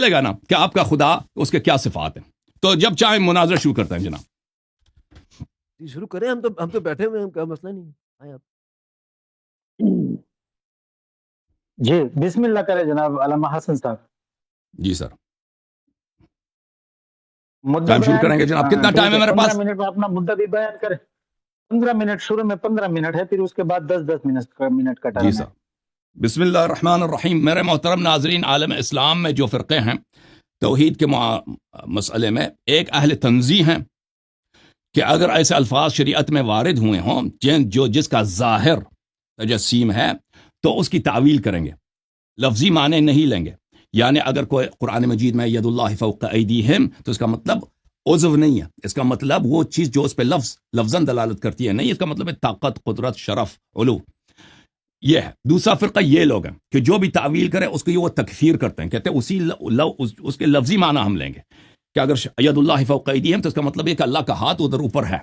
چلے گا نا کہ آپ کا خدا اس کے کیا صفات ہیں. تو جب چاہیں مناظرہ شروع کرتے ہیں جناب. شروع کریں, ہم تو بیٹھے ہوئے ہیں, کوئی مسئلہ نہیں ہے. آئیں آپ. جی بسم اللہ کرے جناب علامہ حسن صاحب. جی سر, مدعا ٹائم شروع بیان کریں گے جناب. کتنا ٹائم ہے میرے 15 پاس؟ منٹ میں اپنا مدعا بھی بیان کریں. 15 منٹ, شروع میں 15 منٹ ہے, پھر اس کے بعد 10 منٹ کا جی ٹائم ہے. سر. بسم اللہ الرحمن الرحیم. میرے محترم ناظرین, عالم اسلام میں جو فرقے ہیں توحید کے مسئلے میں, ایک اہل تنزیہ ہیں کہ اگر ایسے الفاظ شریعت میں وارد ہوئے ہوں جو جس کا ظاہر تجسیم ہے تو اس کی تعویل کریں گے, لفظی معنی نہیں لیں گے. یعنی اگر کوئی قرآن مجید میں ید اللہ فوق ایدیہم تو اس کا مطلب عضو نہیں ہے, اس کا مطلب وہ چیز جو اس پہ لفظاً دلالت کرتی ہے نہیں, اس کا مطلب ہے طاقت, قدرت, شرف, علو. یہ ہے. دوسرا فرقہ یہ لوگ ہیں کہ جو بھی تعویل کرے اس کو یہ وہ تکفیر کرتے ہیں, کہتے ہیں اس کے لفظی معنی ہم لیں گے کہ اگر ید اللہ فوق ایدیہم تو اس کا مطلب یہ کہ اللہ کا ہاتھ ادھر اوپر ہے.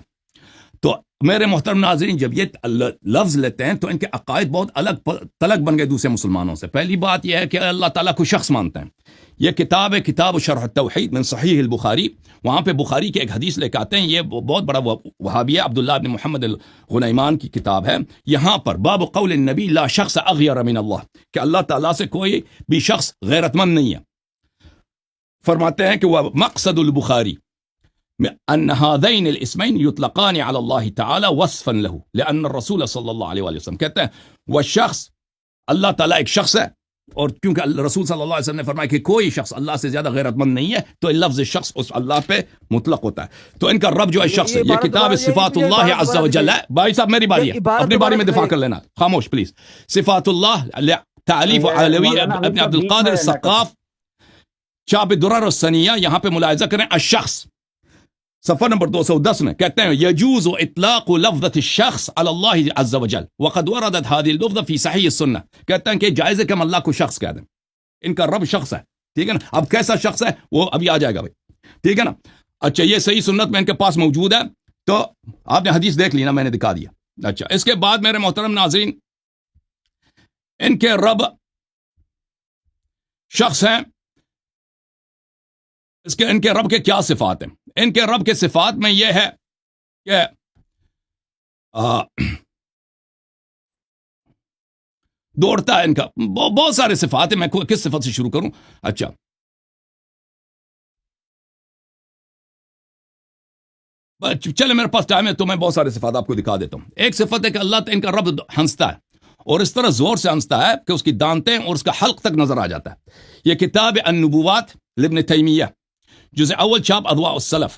تو میرے محترم ناظرین, جب یہ لفظ لیتے ہیں تو ان کے عقائد بہت الگ تلگ بن گئے دوسرے مسلمانوں سے. پہلی بات یہ ہے کہ اللہ تعالیٰ کو شخص مانتے ہیں. یہ کتاب ہے کتاب شرح التوحید من صحیح البخاری, وہاں پہ بخاری کی ایک حدیث لے کے آتے ہیں. یہ بہت بڑا وہابی ہے, عبداللہ بن محمد الغنیمان کی کتاب ہے. یہاں پر باب قول النبی لا شخص اغیر من اللہ, کہ اللہ تعالیٰ سے کوئی بھی شخص غیرت مند نہیں ہے. فرماتے ہیں کہ وہ مقصد البخاری ان هذين الاسمين يطلقان على الله تعالى وصفا له لان الرسول صلی اللہ علیہ وسلم کہتے ہیں وہ شخص, اللہ تعالیٰ ایک شخص ہے, اور کیونکہ رسول صلی اللہ علیہ وسلم نے فرمایا کہ کوئی شخص اللہ سے زیادہ غیرت مند نہیں ہے, تو لفظ شخص اس اللہ پہ مطلق ہوتا ہے. تو ان کا رب جو ہے شخص ہے. یہ کتاب صفات اللہ عز و جل ہے. بھائی صاحب میری باری ہے, اپنی باری میں دفاع کر لینا, خاموش پلیز. صفات اللہ تعلیف علوی ابن عبد القادر الثقاف, چاپ درر الثنیہ, یہاں پہ ملاحظہ کریں الشخص, صفحہ نمبر 210 میں کہتے ہیں یجوز اطلاق لفظة الشخص على الله عز وجل وقد وردت هذه اللفظة في صحیح السنة. کہتے ہیں کہ جائز ہے کہ ہم اللہ کو شخص کہہ دیں, ان کا رب شخص ہے, ٹھیک ہے نا. اب کیسا شخص ہے وہ ابھی آ جائے گا بھائی, ٹھیک ہے نا. اچھا, یہ صحیح سنت میں ان کے پاس موجود ہے, تو آپ نے حدیث دیکھ لی نا, میں نے دکھا دیا. اچھا, اس کے بعد میرے محترم ناظرین, ان کے رب شخص ہیں, ان کے رب کے کیا صفات ہیں؟ ان کے رب کے صفات میں یہ ہے کہ دوڑتا ہے, ان کا بہت سارے صفات ہیں. میں کس صفت سے شروع کروں؟ اچھا, چلے میرے پاس ٹائم ہے تو میں بہت سارے صفات آپ کو دکھا دیتا ہوں. ایک صفت ہے کہ اللہ ان کا رب ہنستا ہے, اور اس طرح زور سے ہنستا ہے کہ اس کی دانتیں اور اس کا حلق تک نظر آ جاتا ہے. یہ کتاب النبوات لابن تیمیہ, جزء اول, چاپ اضواء السلف.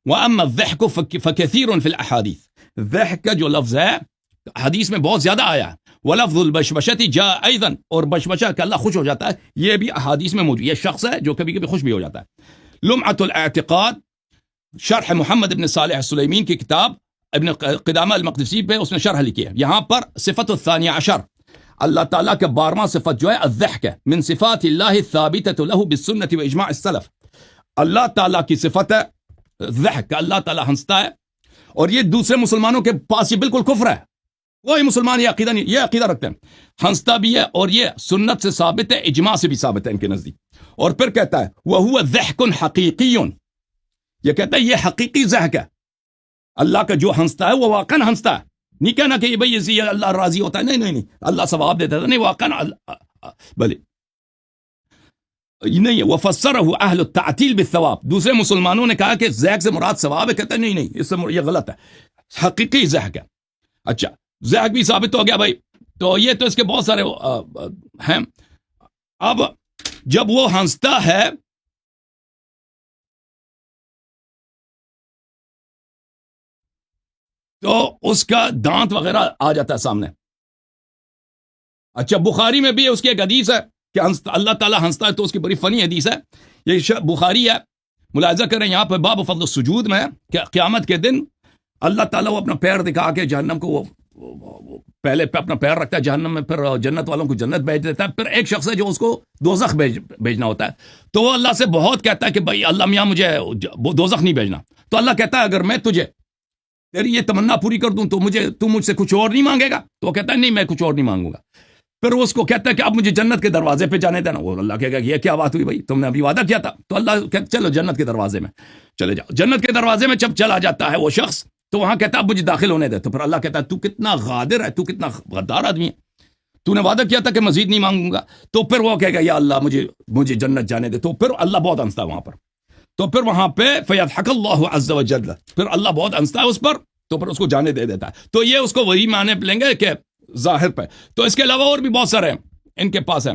واما الضحك فكثير في الاحاديث. ضحك کا جو لفظ ہے حدیث میں بہت زیادہ آیا ہے. ولفظ البشبشة جاء ايضا, اور بشبشہ کہ اللہ خوش ہو جاتا ہے, یہ بھی احادیث میں موجود. یہ شخص ہے جو کبھی کبھی خوش بھی ہو جاتا ہے. لمعة الاعتقاد, شرح محمد بن صالح السلیمین کی کتاب, ابن قدامہ المقدسی پہ اس نے شرح لکھی ہے. یہاں پر صفت الثانیہ عشر, اللہ تعالیٰ کے 12واں صفت جو ہے الضحک ہے, من صفات اللہ الثابتة له بالسنة واجماع السلف. اللہ تعالیٰ کی صفت ہے ضحک, اللہ تعالیٰ ہنستا ہے, اور یہ دوسرے مسلمانوں کے پاس یہ بالکل کفر ہے. کوئی مسلمان یہ عقیدہ نہیں, یہ عقیدہ رکھتے ہیں. ہنستا بھی ہے, اور یہ سنت سے ثابت ہے, اجماع سے بھی ثابت ہے ان کے نزدیک. اور پھر کہتا ہے وَهُوَ ضَحْكٌ حَقِيقِيٌّ, یہ کہتا ہے یہ حقیقی ضحک ہے. اللہ کا جو ہنستا ہے وہ واقعاً ہنستا ہے. نہیں کہنا کہ بھئی اللہ راضی ہوتا ہے, نہیں, اللہ ثواب دیتا ہے, نہیں, واقعاً بھلے نہیں. وفسرہ اہل التعطیل بالثواب, دوسرے مسلمانوں نے کہا کہ ضحک سے مراد ثواب ہے, کہتے ہیں نہیں, اس سے یہ غلط ہے, حقیقی ضحک ہے. اچھا, ضحک بھی ثابت ہو گیا بھائی. تو یہ تو اس کے بہت سارے ہیں. اب جب وہ ہنستا ہے تو اس کا دانت وغیرہ آ جاتا ہے سامنے. اچھا, بخاری میں بھی اس کی ایک حدیث ہے کہ اللہ تعالیٰ ہنستا ہے, تو اس کی بڑی فنی حدیث ہے. یہ بخاری ہے, ملاحظہ کریں یہاں پہ باب فضل السجود میں کہ قیامت کے دن اللہ تعالیٰ وہ اپنا پیر دکھا کے جہنم کو, وہ پہلے پہ اپنا پیر رکھتا ہے جہنم میں, پھر جنت والوں کو جنت بھیج دیتا ہے. پھر ایک شخص ہے جو اس کو دوزخ بھیجنا ہوتا ہے, تو وہ اللہ سے بہت کہتا ہے کہ بھائی اللہ میاں مجھے دوزخ نہیں بھیجنا. تو اللہ کہتا ہے اگر میں تجھے تیری یہ تمنا پوری کر دوں تو مجھ سے کچھ اور نہیں مانگے گا؟ تو وہ کہتا ہے نہیں, میں کچھ اور نہیں مانگوں گا. پھر وہ اس کو کہتا ہے کہ اب مجھے جنت کے دروازے پہ جانے دینا. وہ اللہ کہے گا یہ کیا بات ہوئی بھائی, تم نے ابھی وعدہ کیا تھا. تو اللہ کہتا چلو جنت کے دروازے میں چلے جاؤ. جنت کے دروازے میں جب چلا جاتا ہے وہ شخص, تو وہاں کہتا ہے اب مجھے داخل ہونے دے. تو پھر اللہ کہتا ہے تو کتنا غادر ہے, تو کتنا غدار آدمی ہے, تو نے وعدہ کیا تھا کہ مزید نہیں مانگوں گا. تو پھر وہ کہے گا یا اللہ مجھے جنت جانے دے. تو پھر اللہ بہت ہنستا ہے وہاں پر. تو پھر وہاں پہ فَيَضْحَكَ اللَّهُ عَزَّ وَجَلَّ, پھر اللہ بہت ہنستا ہے اس پر, تو پھر اس کو جانے دے دیتا ہے. تو یہ اس کو وہی معنی لیں گے کہ ظاہر پہ. تو اس کے علاوہ اور بھی بہت سارے ہیں ان کے پاس ہیں.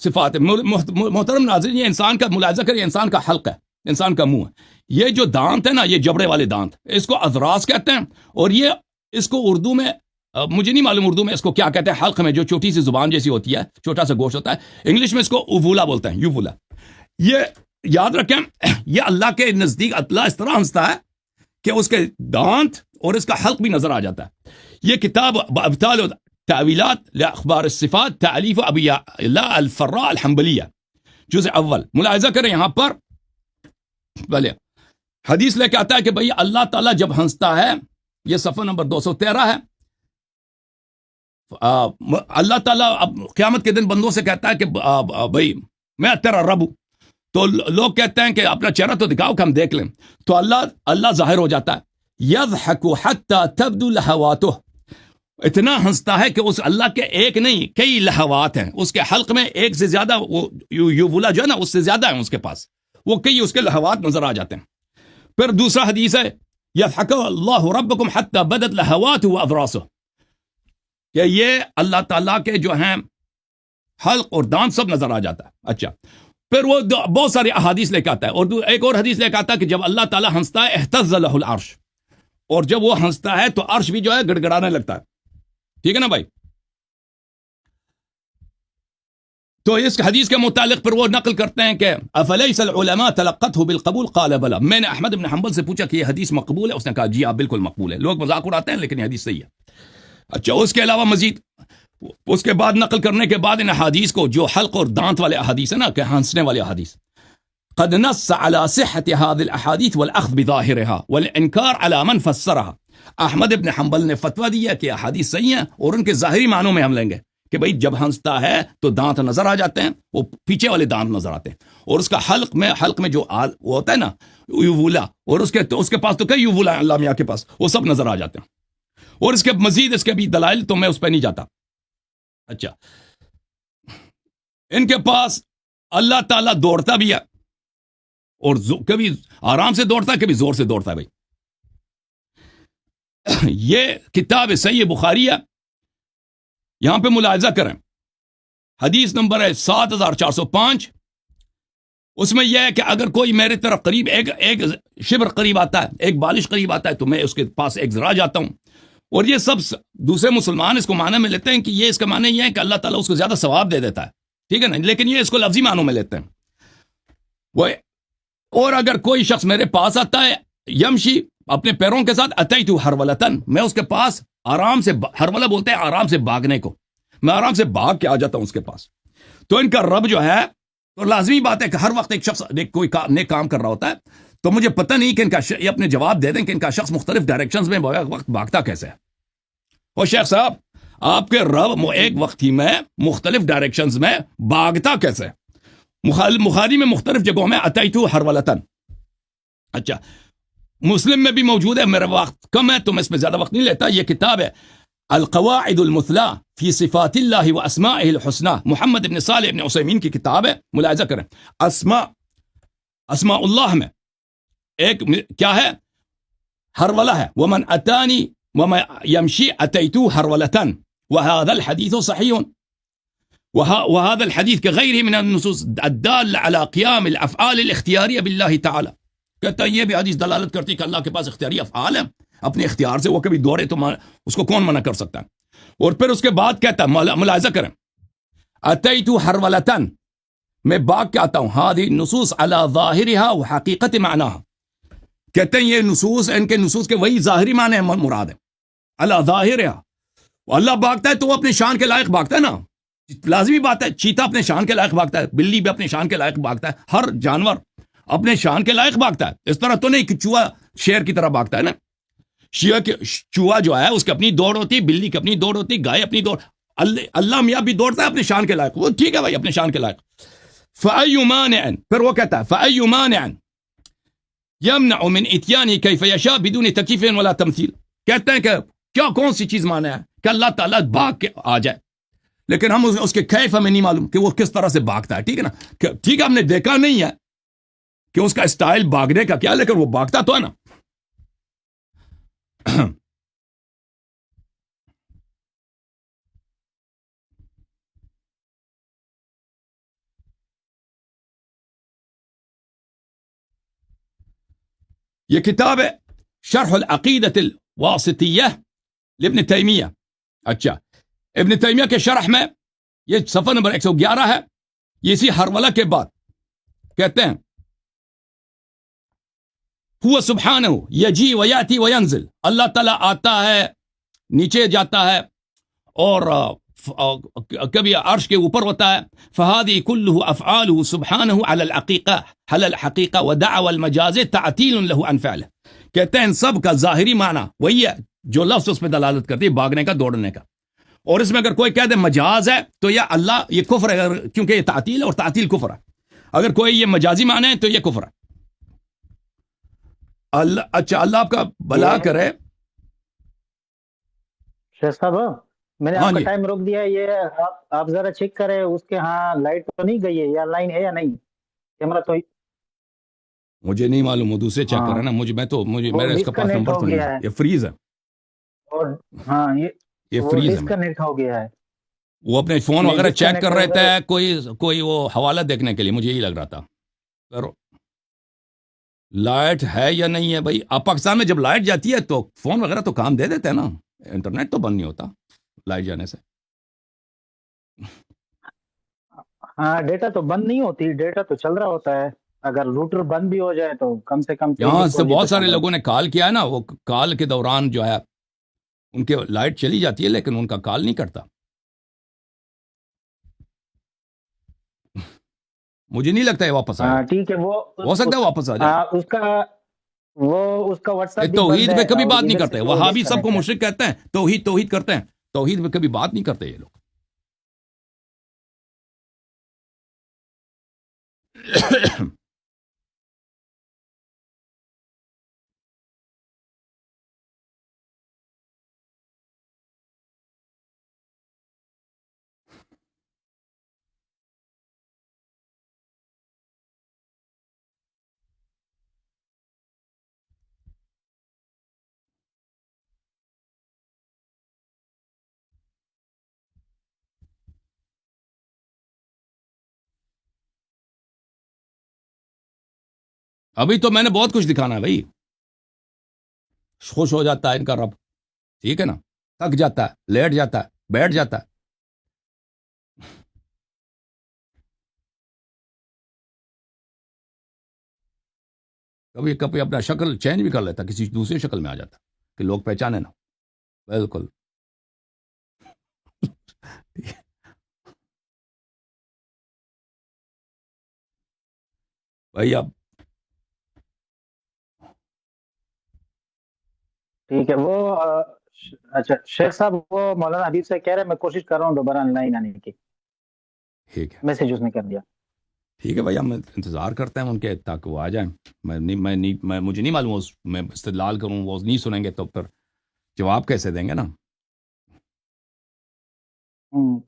صفات. محترم ناظرین, یہ انسان کا ملاحظہ کریں, انسان کا حلق ہے, انسان کا منہ ہے. یہ جو دانت ہے نا, یہ جبڑے والے دانت, اس کو اذراس کہتے ہیں. اور یہ اس کو اردو میں مجھے نہیں معلوم اردو میں اس کو کیا کہتے ہیں, حلق میں جو چھوٹی سی زبان جیسی ہوتی ہے, چھوٹا سا گوشت ہوتا ہے. انگلش میں اس کو اوولا بولتے ہیں, یوولا. یہ یاد رکھیں, یہ اللہ کے نزدیک اللہ اس طرح ہنستا ہے کہ اس کے دانت اور اس کا حلق بھی نظر آ جاتا ہے. یہ کتاب ابطال تعویلات لاخبار الصفات تالیف ابی یعلا الفراء الحنبلیہ جزء اول. ملاحظہ کریں یہاں پر بھلے حدیث لے کے آتا ہے کہ بھئی اللہ تعالیٰ جب ہنستا ہے, یہ صفحہ نمبر 213 ہے, اللہ تعالیٰ اب قیامت کے دن بندوں سے کہتا ہے کہ بھئی میں تیرا رب ہوں. تو لوگ کہتے ہیں کہ اپنا چہرہ تو دکھاؤ کہ ہم دیکھ لیں. تو اللہ ظاہر ہو جاتا ہے. یضحک حتی تبدو لہواتہ, اتنا ہنستا ہے کہ اس اللہ کے ایک نہیں کئی لہوات ہیں اس کے حلق میں, ایک سے زیادہ وہ یوولا جو ہے نا اس سے زیادہ ہیں اس کے پاس, وہ کئی اس کے لہوات نظر آ جاتے ہیں. پھر دوسرا حدیث ہے یضحک اللہ ربکم حتی بدت لہواتہ واضراسہ, کہ یہ اللہ تعالیٰ کے جو ہیں حلق اور دانت سب نظر آ جاتا ہے. اچھا, پھر وہ بہت ساری احادیث لے کے آتا ہے, اور ایک اور حدیث لے کے آتا ہے کہ جب اللہ تعالیٰ ہنستا ہے اہتز لہ العرش, اور جب وہ ہنستا ہے تو عرش بھی جو ہے گڑگڑانے لگتا ہے. ٹھیک ہے نا بھائی. تو اس حدیث کے متعلق پھر وہ نقل کرتے ہیں کہ افلیس العلماء تلقته بالقبول قال بلا. میں نے احمد بن حنبل سے پوچھا کہ یہ حدیث مقبول ہے, اس نے کہا جی آپ بالکل مقبول ہے. لوگ مذاق اڑاتے ہیں لیکن یہ حدیث صحیح ہے. اچھا, اس کے علاوہ مزید اس کے بعد نقل کرنے کے بعد ان احادیث کو, جو حلق اور دانت والے احادیث ہیں نا, کہ ہنسنے والے احادیث, قد نص على صحة هذه الاحاديث والاخذ بظاهرها والانكار على من فسرها. احمد ابن حنبل نے فتویٰ دیا کہ احادیث صحیح ہیں اور ان کے ظاہری معنوں میں ہم لیں گے کہ بھئی جب ہنستا ہے تو دانت نظر آ جاتے ہیں, وہ پیچھے والے دانت نظر آتے ہیں, اور اس کا حلق میں جو وہ ہوتا ہے نا یوولا, اور اس کے پاس تو کئی یوولا ہیں اللہ میاں کے پاس, وہ سب نظر آ جاتے ہیں. اور اس کے مزید اس کے بھی دلائل, تو میں اس پہ نہیں جاتا. اچھا, ان کے پاس اللہ تعالیٰ دوڑتا بھی ہے, اور کبھی آرام سے دوڑتا ہے, کبھی زور سے دوڑتا ہے. بھائی یہ کتاب صحیح بخاری ہے, یہاں پہ ملاحظہ کریں, حدیث نمبر ہے 7405. اس میں یہ ہے کہ اگر کوئی میرے طرف قریب ایک شبر قریب آتا ہے, ایک بالش قریب آتا ہے, تو میں اس کے پاس ایک ذرا جاتا ہوں. اور یہ سب دوسرے مسلمان اس کو معنی میں لیتے ہیں کہ یہ اس کا معنی یہ ہے کہ اللہ تعالیٰ اس کو زیادہ ثواب دے دیتا ہے. ٹھیک ہے نا, لیکن یہ اس کو لفظی معنوں میں لیتے ہیں. وہ اور اگر کوئی شخص میرے پاس آتا ہے یمشی اپنے پیروں کے ساتھ, اتیتو ہرولتن, میں اس کے پاس آرام سے, ہرولہ بولتے ہیں آرام سے بھاگنے کو, میں آرام سے بھاگ کے آ جاتا ہوں اس کے پاس. تو ان کا رب جو ہے, تو لازمی بات ہے کہ ہر وقت ایک شخص کوئی نیک کام کر رہا ہوتا ہے, تو مجھے پتہ نہیں کہ ان کا یہ اپنے جواب دے دیں کہ ان کا شخص مختلف ڈائریکشنز میں وقت بھاگتا کیسے ہے. اور شیخ صاحب آپ کے رب ایک وقت ہی میں مختلف ڈائریکشنز میں بھاگتا کیسے؟ بخاری میں مختلف جگہوں میں اتیتو ہرولتن. اچھا, مسلم میں بھی موجود ہے. میرا وقت کم ہے تو میں اس میں زیادہ وقت نہیں لیتا. یہ کتاب ہے القواعد المثلا فی صفات اللہ و اسمائہ الحسنى, محمد ابن صالح ابن عثیمین کی کتاب ہے. ملاحظہ کریں, اسماء اللہ میں ایک کیا ہے؟ ہرولہ ہے. ومن اتانی وما يمشي اتيتو هرولة, وهذا الحديث صحيح, وهذا الحديث كغيره من النصوص الدالة على قيام الافعال الاختيارية بالله تعالى. کہتا ہے یہ بھی حدیث دلالت کرتی کہ اللہ کے پاس اختیاری افعال ہیں, اپنے اختیار سے وہ کبھی دوڑے تو اس کو کون منع کر سکتا ہے. اور پھر اس کے بعد کہتا ہے, ملاحظہ کریں, اتیتو ہرولة, میں باغ کے آتا ہوں, هذه النصوص على ظاهرها وحقيقة معناها. کہتے ہیں یہ نصوص, ان کے نصوص کے وہی ظاہری معنی مراد ہے. اللہ ظاہر ہے, اللہ بھاگتا ہے تو وہ اپنے شان کے لائق بھاگتا ہے نا, لازمی بات ہے. چیتا اپنے شان کے لائق بھاگتا ہے, بلی بھی اپنے شان کے لائق بھاگتا ہے, ہر جانور اپنے شان کے لائق بھاگتا ہے. اس طرح تو نہیں کہ چوہا شیر کی طرح بھاگتا ہے نا. شیعہ کے چوہا جو ہے اس کی اپنی دوڑ ہوتی، بلی کی اپنی دوڑ ہوتی، گائے اپنی دوڑ، اللہ میاں بھی دوڑتا ہے اپنے شان کے لائق، وہ ٹھیک ہے بھائی اپنے شان کے لائق. فَأَيُّ مَانِعٍ، پھر وہ کہتا ہے فَأَيُّ مَانِعٍ يَمْنَعُ مِنْ إِتْيَانِهِ كَيْفَ يَشَاءُ بِدُونِ تَكْيِيفٍ وَلَا تَمْثِيلٍ. کہتے ہیں کہ کیا کون سی چیز مانا ہے کہ اللہ تعالیٰ بھاگ کے آ جائے، لیکن ہم اس کے کیف ہمیں نہیں معلوم کہ وہ کس طرح سے بھاگتا ہے. ٹھیک ہے نا، ٹھیک ہے ہم نے دیکھا نہیں ہے کہ اس کا اسٹائل بھاگنے کا کیا، لیکن وہ بھاگتا تو ہے نا. یہ کتاب ہے شرح العقیدۃ الواسطیہ لابن تیمیہ. اچھا، ابن تیمیہ کے شرح میں یہ صفحہ نمبر 111 ہے. یہ اسی حرملہ کے بعد کہتے ہیں هو سبحانہ یجی ویاتی وینزل، اللہ تعالیٰ آتا ہے، نیچے جاتا ہے، اور کبھی عرش کے اوپر ہوتا ہے. فہذه كله افعاله سبحانه على الحقیقہ حل الحقیقہ ودعوى المجاز تعطیل له عن فعله. کہتے ہیں ان سب کا ظاہری معنی وہی ہے جو لفظ اس میں دلالت کرتی ہے، بھاگنے کا، دوڑنے کا. اور اس میں اگر کوئی کہہ دے مجاز ہے تو یہ اللہ، یہ کفر ہے، کیونکہ یہ تعطیل ہے اور تعطیل کفر ہے. اگر کوئی یہ مجازی معنی ہے تو یہ کفر ہے. اللہ، اچھا اللہ آپ کا بھلا کرے. شیخ صاحب میں نے ہاں آپ کا جی، ٹائم روک دیا ہے، یہ آپ ذرا چیک کریں اس کے ہاں لائٹ تو نہیں گئی ہے یا لائن ہے یا نہیں، کیمرہ تو مجھے نہیں معلوم، وہ دوسرے چیک کر ہاں رہے ہیں نا. مجھے وہ میرا اس کا پاس ڈسکنیکٹ نمبر ہو تو نہیں گیا ہے، ہے، یہ فریز ہے. اور ہاں یہ وہ فریز ہے. ڈسکنیکٹ ہو گیا ہے. وہ اپنے فون نہیں وغیرہ چیک ڈسکنیکٹ کر ہو رہے تھے، گئے. کوئی وہ حوالہ دیکھنے کے لیے، مجھے یہی لگ رہا تھا. پر لائٹ ہے یا نہیں ہے بھائی؟ آپ پاکستان میں جب لائٹ جاتی ہے تو فون وغیرہ تو کام دے دیتے ہیں نا، انٹرنیٹ تو بند نہیں ہوتا لائٹ جانے سے. ہاں ڈیٹا تو بند نہیں ہوتی، ڈیٹا تو چل رہا ہوتا ہے. اگر روٹر بند بھی ہو جائے تو کم سے کم یہاں 23 سے کال بہت تو چل سارے رہا لوگوں نے کال کیا ہے نا، وہ کال کے دوران جو ہے ان کے لائٹ چلی جاتی ہے لیکن ان کا کال نہیں کرتا. مجھے نہیں لگتا ہے واپس آئے ہاں گا. ٹھیک ہے. وہ ہو سکتا ہے واپس آ جائے. اس کا اس کا واٹس ایپ یہ بھی بند توحید ہے پہ کبھی اور بات نہیں ادھر سے کرتے. بھی وہ وہابی سب کو ڈسکنیکٹ ہے. مشرک کہتے ہیں، توحید کرتے ہیں، توحید پہ کبھی بات نہیں کرتے یہ لوگ. ابھی تو میں نے بہت کچھ دکھانا ہے بھائی. خوش ہو جاتا ہے ان کا رب، ٹھیک ہے نا، تھک جاتا ہے، لیٹ جاتا ہے، بیٹھ جاتا ہے. کبھی کبھی اپنا شکل چینج بھی کر لیتا، کسی دوسری شکل میں آ جاتا کہ لوگ پہچانے نا. بالکل. بھائی اب ٹھیک ہے. وہ اچھا شیخ صاحب وہ مولانا حبیب سے کہہ رہے ہیں میں کوشش کر رہا ہوں دوبارہ آن لائن آنے کی، ٹھیک ہے، میسج اس نے کر دیا. ٹھیک ہے بھائی، ہم انتظار کرتے ہیں ان کے تاکہ وہ آ جائیں. مجھے نہیں معلوم، میں استدلال کروں وہ نہیں سنیں گے تو پھر جواب کیسے دیں گے نا.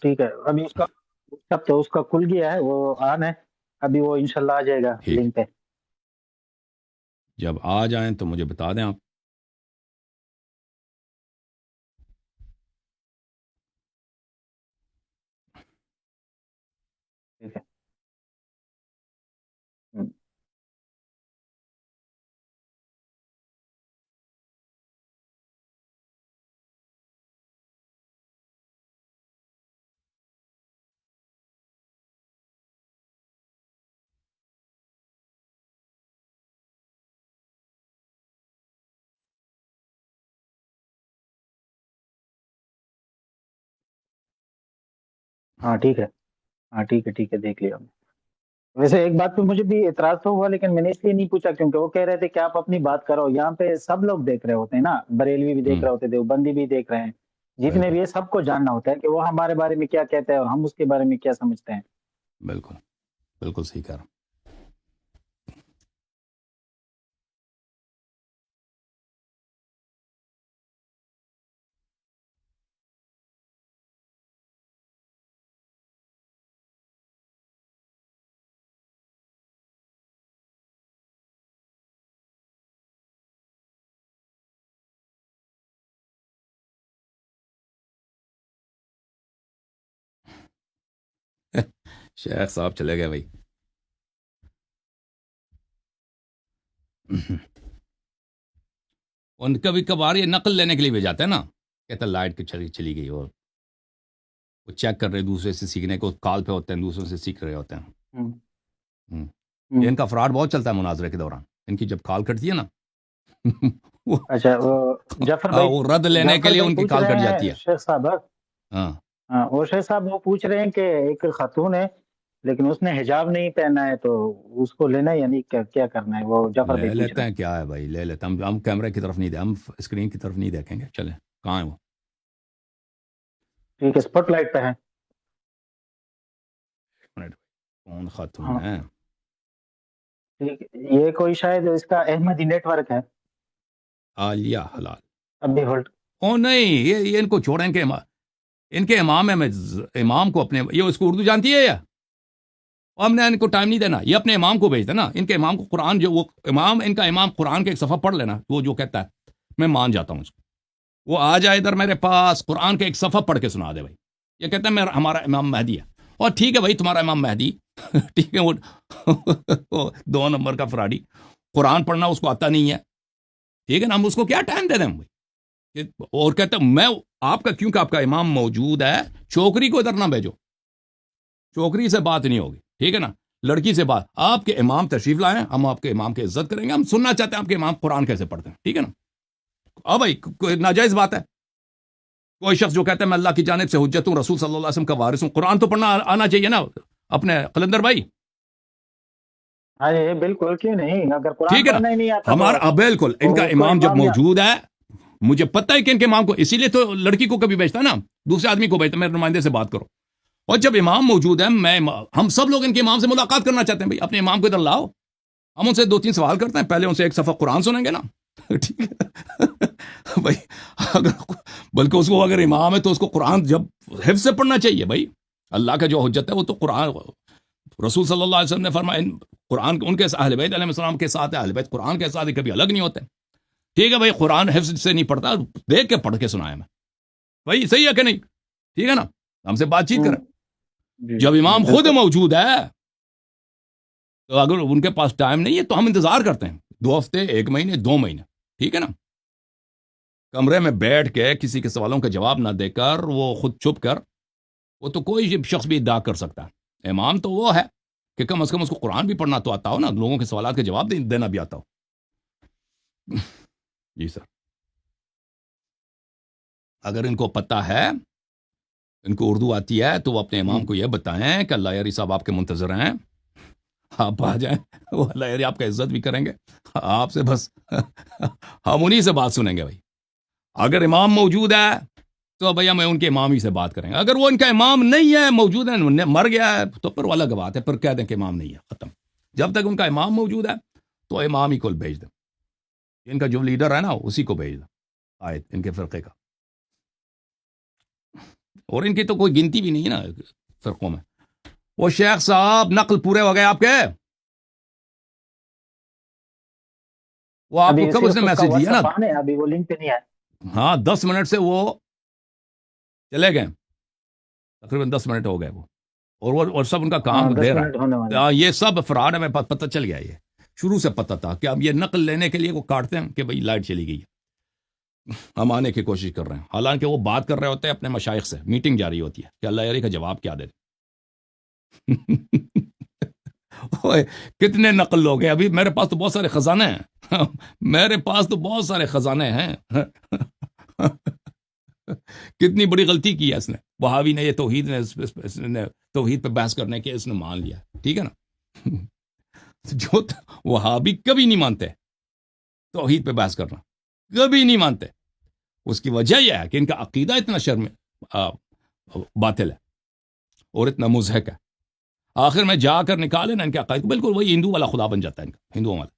ٹھیک ہے. ابھی اس کا کھل گیا ہے، وہ آن ہے ابھی، وہ انشاءاللہ آ جائے گا ٹھیک ہے، لنک پہ. جب آ جائیں تو مجھے بتا دیں آپ. ٹھیک ہے. ہاں ٹھیک ہے. ہاں ٹھیک ہے دیکھ لیا ہم نے. ویسے ایک بات پہ مجھے بھی اعتراض تو ہوا، لیکن میں نے اس لیے نہیں پوچھا کیونکہ وہ کہہ رہے تھے کہ آپ اپنی بات کرو. یہاں پہ سب لوگ دیکھ رہے ہوتے ہیں نا، بریلوی بھی دیکھ ہوں، رہے ہوتے، دیوبندی بھی دیکھ رہے ہیں، جتنے بالکل بھی ہے سب کو جاننا ہوتا ہے کہ وہ ہمارے بارے میں کیا کہتے ہیں اور ہم اس کے بارے میں کیا سمجھتے ہیں. بالکل بالکل صحیح کہہ رہا ہوں. شیخ صاحب چلے گئے بھائی. ان کبھی کبھار یہ نقل لینے کے لیے بھی جاتے ہیں نا، کہتا لائٹ چلی گئی، اور وہ چیک کر رہے دوسرے سے سیکھنے کو، کال پہ ہوتے ہیں دوسروں سے سیکھ رہے ہوتے ہیں. ہوں. ہوں. ہوں. یہ ان کا فراڈ بہت چلتا ہے مناظرے کے دوران. ان کی جب کال کٹتی ہے نا وہ اچھا، وہ جعفر بھائی، وہ رد لینے کے جعفر لیے بھائی ان کی پوچھ کال رہے کٹ جاتی ہیں ہے. شیخ صاحب. ہاں ہاں، وہ شیخ صاحب وہ پوچھ رہے ہیں کہ ایک خاتون ہے لیکن اس نے حجاب نہیں پہنا ہے، تو اس کو لینا ہے یعنی کیا کرنا ہے، وہ جعفر بھائی لے پوچھ لیتے رہے ہیں، کیا ہے بھائی، لے لیتے ہیں. ہم کیمرے کی طرف نہیں ہم اسکرین کی طرف نہیں دیکھیں گے. چلیں، کہاں ہے وہ؟ ہیں. ٹھیک ہے، اسپاٹ لائٹ پہ ہے. منٹ، کون خاتون ہاں ہے؟ ٹھیک ہے. یہ کوئی شاید اس کا احمدی نیٹ ورک ہے. عالیہ حلال. اب بھی ہولڈ. او نہیں، یہ ان کو چھوڑیں کہ ان کے امام ہے. میں امام کو اپنے، یہ اس کو اردو جانتی ہے یا؟ اور ہم نے ان کو ٹائم نہیں دینا، یہ اپنے امام کو بھیجتے نا. ان کے امام کو قرآن، جو وہ امام، ان کا امام قرآن کے ایک صفحہ پڑھ لینا، وہ جو کہتا ہے میں مان جاتا ہوں اس کو. وہ آ جائے ادھر میرے پاس، قرآن کے ایک صفحہ پڑھ کے سنا دے بھائی. یہ کہتا ہے ہمارا امام مہدی ہے. اور ٹھیک ہے بھائی، تمہارا امام مہدی ٹھیک ہے، وہ 2 نمبر کا فراڈی، قرآن پڑھنا اس کو آتا نہیں ہے. ٹھیک ہے نا، ہم اس کو کیا ٹائم دے دیں بھائی. اور کہتا ہوں میں آپ کا، کیونکہ آپ کا امام موجود ہے، چوکری کو ادھر نہ بھیجو، چوکری سے بات نہیں ہوگی. ٹھیک ہے نا، لڑکی سے بات. آپ کے امام تشریف لائیں، ہم آپ کے امام کی عزت کریں گے. ہم سننا چاہتے ہیں آپ کے امام قرآن کیسے پڑھتے ہیں. ٹھیک ہے نا. اب بھائی کوئی ناجائز بات ہے. کوئی شخص جو کہتا ہے میں اللہ کی جانب سے حجت ہوں، رسول صلی اللہ علیہ وسلم کا وارث ہوں، قرآن تو پڑھنا آنا چاہیے نا اپنے قلندر بھائی. ہاں جی بالکل، کیوں نہیں، اگر قرآن ٹھیک ہے نا، پڑھنا ہی نہیں آتا تو ہمارا بالکل ان کا کوئی امام جب امام یا موجود ہے، مجھے پتہ ہے کہ ان کے امام کو، اسی لیے تو لڑکی کو کبھی بیچتا نا، دوسرے آدمی کو بیچتا، میرے نمائندے سے بات کرو. اور جب امام موجود ہے، ہم سب لوگ ان کے امام سے ملاقات کرنا چاہتے ہیں بھائی. اپنے امام کو ادھر لاؤ، ہم ان سے 2-3 سوال کرتے ہیں. پہلے ان سے ایک صفحہ قرآن سنیں گے نا. ٹھیک ہے بھائی. اگر بلکہ اس کو اگر امام ہے تو اس کو قرآن جب حفظ سے پڑھنا چاہیے بھائی. اللہ کا جو حجت ہے وہ تو قرآن، رسول صلی اللہ علیہ وسلم نے فرمایا قرآن ان کے اہل بیت علیہ السلام کے ساتھ ہے، اہل بیت قرآن کے ساتھ کبھی الگ نہیں ہوتے. ٹھیک ہے بھائی، قرآن حفظ سے نہیں پڑھتا، دیکھ کے پڑھ کے سنایا میں بھائی. صحیح ہے کہ نہیں؟ ٹھیک ہے نا، ہم سے بات چیت کریں. جی جب امام خود بالکل. موجود ہے تو اگر ان کے پاس ٹائم نہیں ہے تو ہم انتظار کرتے ہیں 2 ہفتے، 1 مہینے، 2 مہینے. ٹھیک ہے نا، کمرے میں بیٹھ کے کسی کے سوالوں کا جواب نہ دے کر، وہ خود چھپ کر، وہ تو کوئی شخص بھی ادعا کر سکتا ہے. امام تو وہ ہے کہ کم از کم اس کو قرآن بھی پڑھنا تو آتا ہو نا، لوگوں کے سوالات کے جواب دینا بھی آتا ہو. جی سر، اگر ان کو پتہ ہے، ان کو اردو آتی ہے، تو وہ اپنے امام کو یہ بتائیں کہ اللہ یاری صاحب آپ کے منتظر ہیں، آپ آ جائیں. وہ اللہ یاری آپ کا عزت بھی کریں گے. آپ سے بس ہم انہی سے بات سنیں گے بھائی. اگر امام موجود ہے تو بھیا میں ان کے امام ہی سے بات کریں گے. اگر وہ ان کا امام نہیں ہے، موجود ہے، مر گیا ہے، تو پھر وہ الگ بات ہے، پھر کہہ دیں کہ امام نہیں ہے، ختم. جب تک ان کا امام موجود ہے تو امام ہی کو بھیج دیں. ان کا جو لیڈر ہے نا اسی کو بھیج دیں، آیت ان کے فرقے کا. اور ان کی تو کوئی گنتی بھی نہیں ہے نا فرقوں میں. وہ شیخ صاحب نقل پورے ہو گئے آپ کے؟ وہ آپ ابھی کو کب اس نے صرف اس کا میسج واٹس دیا نا؟ ایپ آن ہے، ابھی وہ لنک پہ نہیں ہے. ہاں 10 منٹ سے وہ چلے گئے، تقریباً 10 منٹ ہو گئے وہ. اور سب ان کا ہاں کام 10 دے رہا منٹ ہونے والے. ہے. یہ سب فراڈ ہے، میرے پتہ چل گیا. یہ شروع سے پتہ تھا کہ اب یہ نقل لینے کے لیے وہ کاٹتے ہیں کہ بھئی لائٹ چلی گئی، ہم آنے کی کوشش کر رہے ہیں. حالانکہ وہ بات کر رہے ہوتے ہیں اپنے مشائخ سے، میٹنگ جاری ہوتی ہے کہ اللہ یاری کا جواب کیا دے دیں. کتنے نقل لوگ ہیں. ابھی میرے پاس تو بہت سارے خزانے ہیں. میرے پاس تو بہت سارے خزانے ہیں. کتنی بڑی غلطی کی ہے اس نے. وہابی نے یہ توحید نے توحید پہ بحث کرنے کے اس نے مان لیا. ٹھیک ہے نا. جو وہابی کبھی نہیں مانتے توحید پہ بحث کرنا، کبھی نہیں مانتے. اس کی وجہ یہ ہے کہ ان کا عقیدہ اتنا باطل ہے اور اتنا مضحک ہے. آخر میں جا کر نکالے نا ان کے عقائد، بالکل وہی ہندو والا خدا بن جاتا ہے ان کا، ہندوؤں والا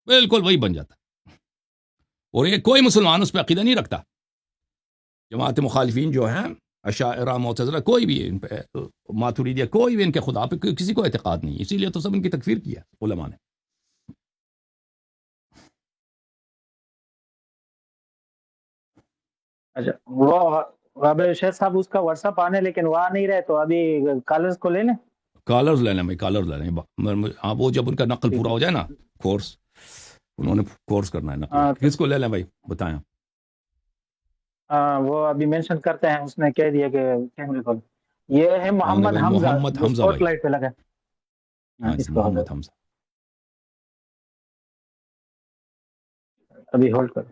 بالکل وہی بن جاتا ہے. اور یہ کوئی مسلمان اس پہ عقیدہ نہیں رکھتا. جماعت مخالفین جو ہیں، اشاعرہ، معتزلہ، کوئی بھی ان پہ، ماتریدیہ، کوئی بھی ان کے خدا پہ کسی کو اعتقاد نہیں. اسی لیے تو سب ان کی تکفیر کیا علماء نے. اچھا، وہ اب شیخ صاحب اس کا واٹس ایپ آنے، لیکن وہ آ نہیں رہے، تو ابھی کالرز کو لے لیں. کالرز لے لیں بھائی، کالرز لے لیں. آپ وہ جب ان کا نقل پورا ہو جائے نا، کورس انہوں نے کورس کرنا ہے نقل، کس کو لے لیں بھائی بتائیں. وہ ابھی مینشن کرتے ہیں، اس نے کہہ دیا کہ کیمرے کو یہ ہے محمد بھائی حمزہ، محمد جو حمزہ اسپاٹ بھائی. لائٹ پہ لگا. ہاں اس جی، کو محمد حمزہ. ابھی ہولڈ کرو.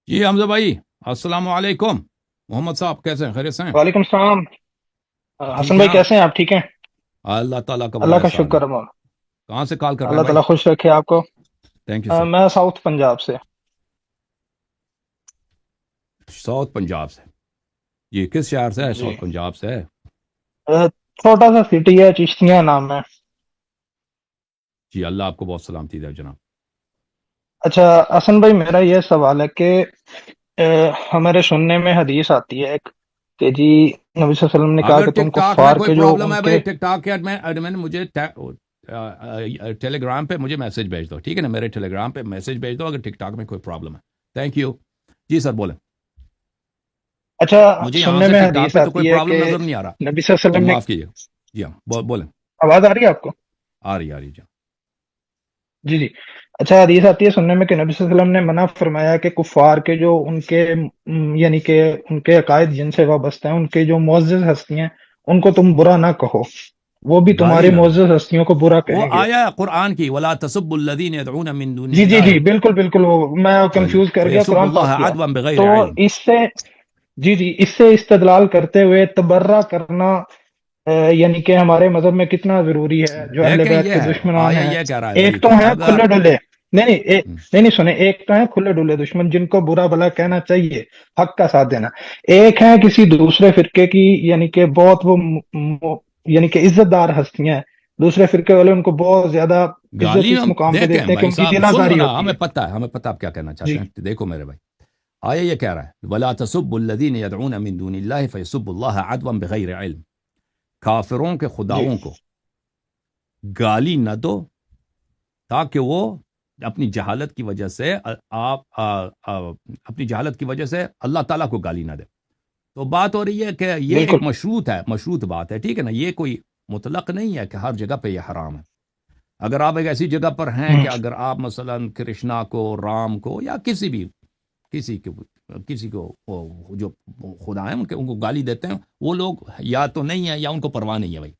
جی حمزہ بھائی، السلام علیکم. محمد صاحب کیسے ہیں؟ خیریت سے ہیں؟ وعلیکم السلام. ٹھیک حسن ہیں بھائی آپ؟ کیسے ہیں آپ؟ ٹھیک ہیں، اللہ تعالیٰ کا بڑا اللہ کا احسان ہے. شکر ہے مولا. کہاں سے کال کر رہے ہیں اللہ بھائی؟ تعالیٰ خوش رکھے آپ کو. Thank you sir. میں ساؤتھ پنجاب سے. ساؤتھ پنجاب سے. یہ کس شہر سے ہے؟ جی، ساؤتھ پنجاب سے ہے. چھوٹا سا سٹی ہے، چشتیاں نام ہے. جی اللہ آپ کو بہت سلامتی دے جناب. اچھا حسن بھائی، میرا یہ سوال ہے کہ ہمارے سننے میں حدیث آتی ہے ایک کہ جی نبی صلی اللہ علیہ وسلم نے کہا اگر کہ تم ٹک ٹاک میں کفار کوئی کے جو پرابلم ان ہے کے. بھائی، ٹک ٹاک کے میں نے مجھے ٹیلی گرام پہ مجھے میسج بھیج دو، ٹھیک ہے نا؟ میرے ٹیلی گرام پہ میسج بھیج دو اگر ٹک ٹاک میں کوئی پرابلم ہے. Thank you. جی سر بولیں. اچھا، مجھے یہاں سننے سے میں ٹک ٹاک حدیث پہ تو کوئی آتی ہے کہ پرابلم نظر نہیں آ رہا. نبی صلی اللہ علیہ جی وسلم نے. معاف کیجیے. جی ہاں بولیں. آواز آ رہی ہے آپ کو؟ آ رہی جی. جی جی. اچھا، حدیث آتی ہے سننے میں کہ نبی صلی اللہ علیہ وسلم نے منع فرمایا کہ کفار کے جو ان کے یعنی کہ ان کے عقائد جن سے وابستہ ہیں، ان کے جو معزز ہستی ہیں، ان کو تم برا نہ کہو، وہ بھی گالی تمہاری نہ دو. معزز ہستیوں کو برا وہ کہیں گے. آیا قرآن کی ولا تسبوا الذین يدعون من دون جی جی اللہ جی، بالکل بالکل، وہ میں کنفیوز کر گیا، فیسبوا قرآن اللہ پاک کیا. عدوا بغیر تو علم. اس سے جی جی، اس سے استدلال کرتے ہوئے تبرہ کرنا یعنی کہ ہمارے مذہب میں کتنا ضروری ہے. جو اہل دیکھیں بیت یہ کے ہے دشمنان آیا ہیں، یہ کہہ رہا ہے بھائی ایک تو کہ ہیں اگر کھلے ڈلے. نہیں نہیں سنیں، ایک تو ہیں کھلے ڈلے دشمن جن کو برا بھلا کہنا چاہیے، حق کا ساتھ دینا. ایک ہے کسی دوسرے فرقے کی یعنی کہ بہت وہ یعنی کہ عزت دار ہستیاں ہیں، دوسرے فرقے والے ان کو بہت زیادہ عزت گالی اس ہم مقام پہ دیکھیں دیتے ہیں کہ بھائی ان کی صاحب، دل سن لو آزاری نا، ہوتی ہے. ہمیں پتہ آپ کیا کہنا جی چاہتے ہیں. دیکھو میرے بھائی، آیا یہ کہہ رہا ہے ولا تسبوا الذین يدعون من دون اللہ فیسبوا اللہ عدوا بغیر علم. کافروں کے جی خداؤں کو گالی نہ دو تاکہ وہ اپنی جہالت کی وجہ سے اپنی جہالت کی وجہ سے اللہ تعالیٰ کو گالی نہ دے. تو بات ہو رہی ہے کہ یہ بالکل. ایک مشروط بات ہے، ٹھیک ہے نا؟ یہ کوئی مطلق نہیں ہے کہ ہر جگہ پہ یہ حرام ہے. اگر آپ ایک ایسی جگہ پر ہیں کہ اگر آپ مثلا کرشنا کو، رام کو، یا کسی کو وہ جو خدا ہیں ان کو گالی دیتے ہیں، وہ لوگ یا تو نہیں ہے یا ان کو پرواہ نہیں ہے بھائی،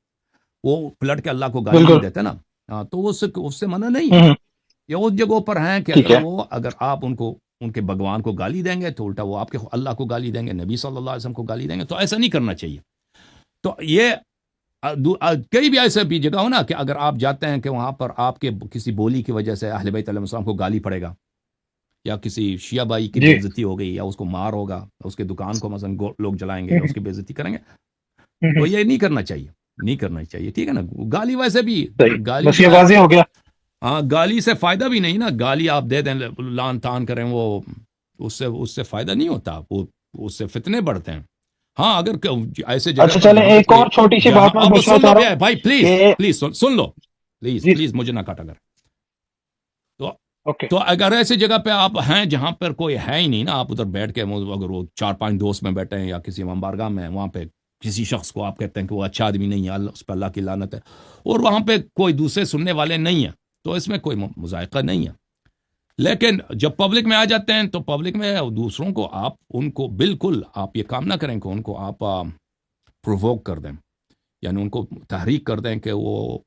وہ پلٹ کے اللہ کو گالی نہیں بالکل. دیتے نا. ہاں، تو اس سے منع نہیں ہے. یا اس جگہوں پر ہیں کہ ٹھیک اگر ہے. آپ ان کے بھگوان کو گالی دیں گے تو الٹا وہ آپ کے اللہ کو گالی دیں گے، نبی صلی اللہ علیہ وسلم کو گالی دیں گے. تو ایسا نہیں کرنا چاہیے. تو یہ کئی بھی ایسے بھی جگہ ہو نا کہ اگر آپ جاتے ہیں کہ وہاں پر آپ کے کسی بولی کی وجہ سے اہل بیت علیہ السلام کو گالی پڑے گا، یا کسی شیعہ بھائی کی جی بے عزتی ہو گئی، یا اس کو مار ہوگا، اس کے دکان کو مثلا لوگ جلائیں گے یا اس کی بے عزتی کریں گے، تو یہ نہیں کرنا چاہیے. ٹھیک ہے نا؟ گالی ویسے بھی صحیح، گالی بس جو یہ ہے، واضح ہو گیا. ہاں گالی سے فائدہ بھی نہیں نا. گالی آپ دے دیں، لان تان کریں، وہ اس سے فائدہ نہیں ہوتا، وہ اس سے فتنے بڑھتے ہیں. ہاں اگر ایسے جگہ اچھا پر چلیں، جہاں پہ ایک اور چھوٹی سی بات میں اب پوچھنا سن چاہ لو رہا ہوں بھائی، کہ please sun love, G please مجھے نہ کاٹا کر. اوکے تو اگر ایسی جگہ پہ آپ ہیں جہاں پر کوئی ہے ہی نہیں نا، آپ ادھر بیٹھ کے اگر وہ 4-5 دوست میں بیٹھے ہیں یا کسی بارگاہ میں، وہاں پہ کسی شخص کو آپ کہتے ہیں کہ وہ اچھا آدمی نہیں ہے، اللہ اس پہ اللہ کی لعنت ہے، اور وہاں پہ کوئی دوسرے سننے والے نہیں ہیں، تو اس میں کوئی مذائقہ نہیں ہے. لیکن جب پبلک میں آ جاتے ہیں تو پبلک میں دوسروں کو آپ ان کو بالکل آپ یہ کام نہ کریں کہ ان کو آپ پرووک کر دیں، یعنی ان کو تحریک کر دیں کہ وہ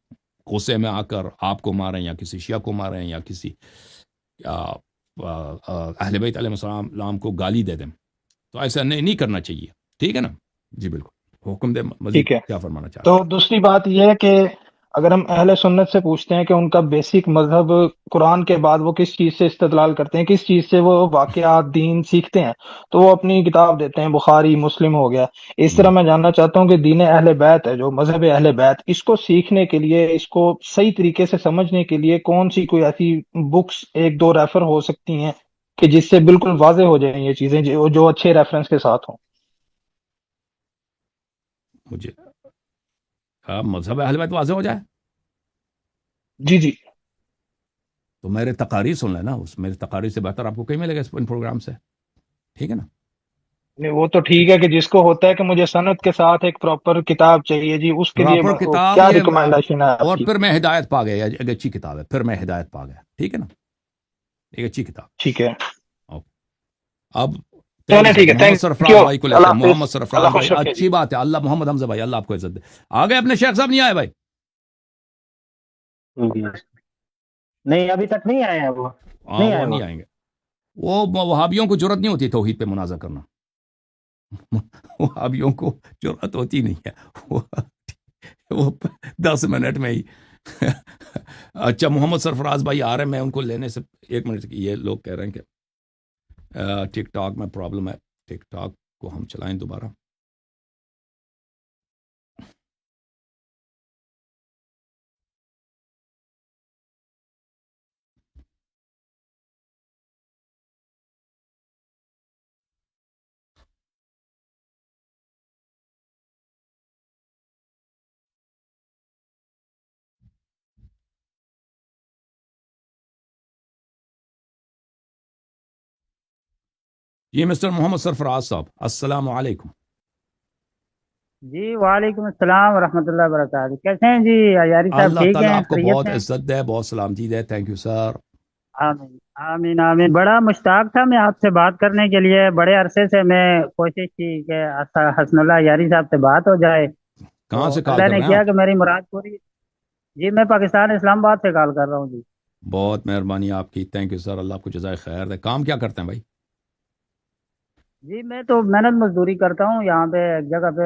غصے میں آ کر آپ کو ماریں یا کسی شیعہ کو ماریں یا کسی اہل بیت علیہ السلام کو گالی دے دیں. تو ایسا نہیں کرنا چاہیے، ٹھیک ہے نا؟ جی بالکل، حکم دے مزید ٹھیک ہے. کیا فرمانا چاہتے تو دوسری بات یہ ہے کہ اگر ہم اہل سنت سے پوچھتے ہیں کہ ان کا بیسک مذہب قرآن کے بعد وہ کس چیز سے استدلال کرتے ہیں، کس چیز سے وہ واقعات دین سیکھتے ہیں، تو وہ اپنی کتاب دیتے ہیں، بخاری مسلم ہو گیا. اس طرح میں جاننا چاہتا ہوں کہ دین اہل بیت ہے جو مذہب اہل بیت، اس کو سیکھنے کے لیے، اس کو صحیح طریقے سے سمجھنے کے لیے کون سی کوئی ایسی بکس 1-2 ریفر ہو سکتی ہیں کہ جس سے بالکل واضح ہو جائیں یہ چیزیں، جو اچھے ریفرنس کے ساتھ ہوں؟ مجھے مذہب اہل بیت واضح ہو جائے جی جی. تو میرے تقاریر سن لینا، اس میرے تقاریر سے بہتر آپ کو کہیں ملے گا ان پروگرام سے، ٹھیک ہے نا؟ نہیں وہ تو ٹھیک ہے کہ جس کو ہوتا ہے کہ مجھے سند کے ساتھ ایک پراپر کتاب چاہیے جی، اس کے لیے پراپر کتاب کیا یہ ریکمینڈیشن ہے آپ اور کی؟ پھر میں ہدایت پا گیا، ایک اچھی کتاب ہے، پھر میں ہدایت پا گیا، ٹھیک ہے نا؟ ایک اچھی کتاب. ٹھیک ہے اب چلیں ٹھیک ہے، محمد تھینک سرفراز یو. بھائی کو لیتے اللہ ہیں. محمد حافظ، سرفراز اللہ بھائی خوش رکھے جی. اچھی بات ہے، اللہ محمد حمزہ بھائی اللہ آپ کو عزت دے. آگے اپنے شیخ صاحب نہیں آئے بھائی؟ نہیں ابھی تک نہیں آئے ہیں وہ، ہاں نہیں وہ آئے وہ. نہیں آئیں گے. وہ وہابیوں کو جرت نہیں ہوتی توحید پہ مناظر کرنا، وہابیوں کو جرت ہوتی نہیں ہے، وہ 10 منٹ میں ہی اچھا محمد سرفراز بھائی آ رہے ہیں، میں ان کو لینے سے 1 منٹ. یہ لوگ کہہ رہے ہیں کہ ٹک ٹاک میں پرابلم ہے، ٹک ٹاک کو ہم چلائیں دوبارہ. جی مسٹر محمد سرفراز صاحب السلام علیکم. جی وعلیکم السلام ورحمۃ اللہ وبرکاتہ. کیسے ہیں جی یاری صاحب؟ اللہ ٹھیک تعالیٰ ہیں، آپ کو خیریت بہت ہیں؟ عزت دے، بہت سلامتی دے. Thank you sir. آمین آمین آمین. بڑا مشتاق تھا میں آپ سے بات کرنے کے لیے، بڑے عرصے سے میں کوشش کی کہ حسن اللہ یاری صاحب سے بات ہو جائے، کہاں تو سے کال اللہ کر نے رہے ہیں کیا آپ؟ کہ میری مراد پوری. جی میں پاکستان اسلام آباد سے کال کر رہا ہوں جی. بہت مہربانی آپ کی، تھینک یو سر، اللہ آپ کو جزائے خیر دے. کام کیا کرتے ہیں بھائی؟ جی میں تو محنت مزدوری کرتا ہوں، یہاں پہ ایک جگہ پہ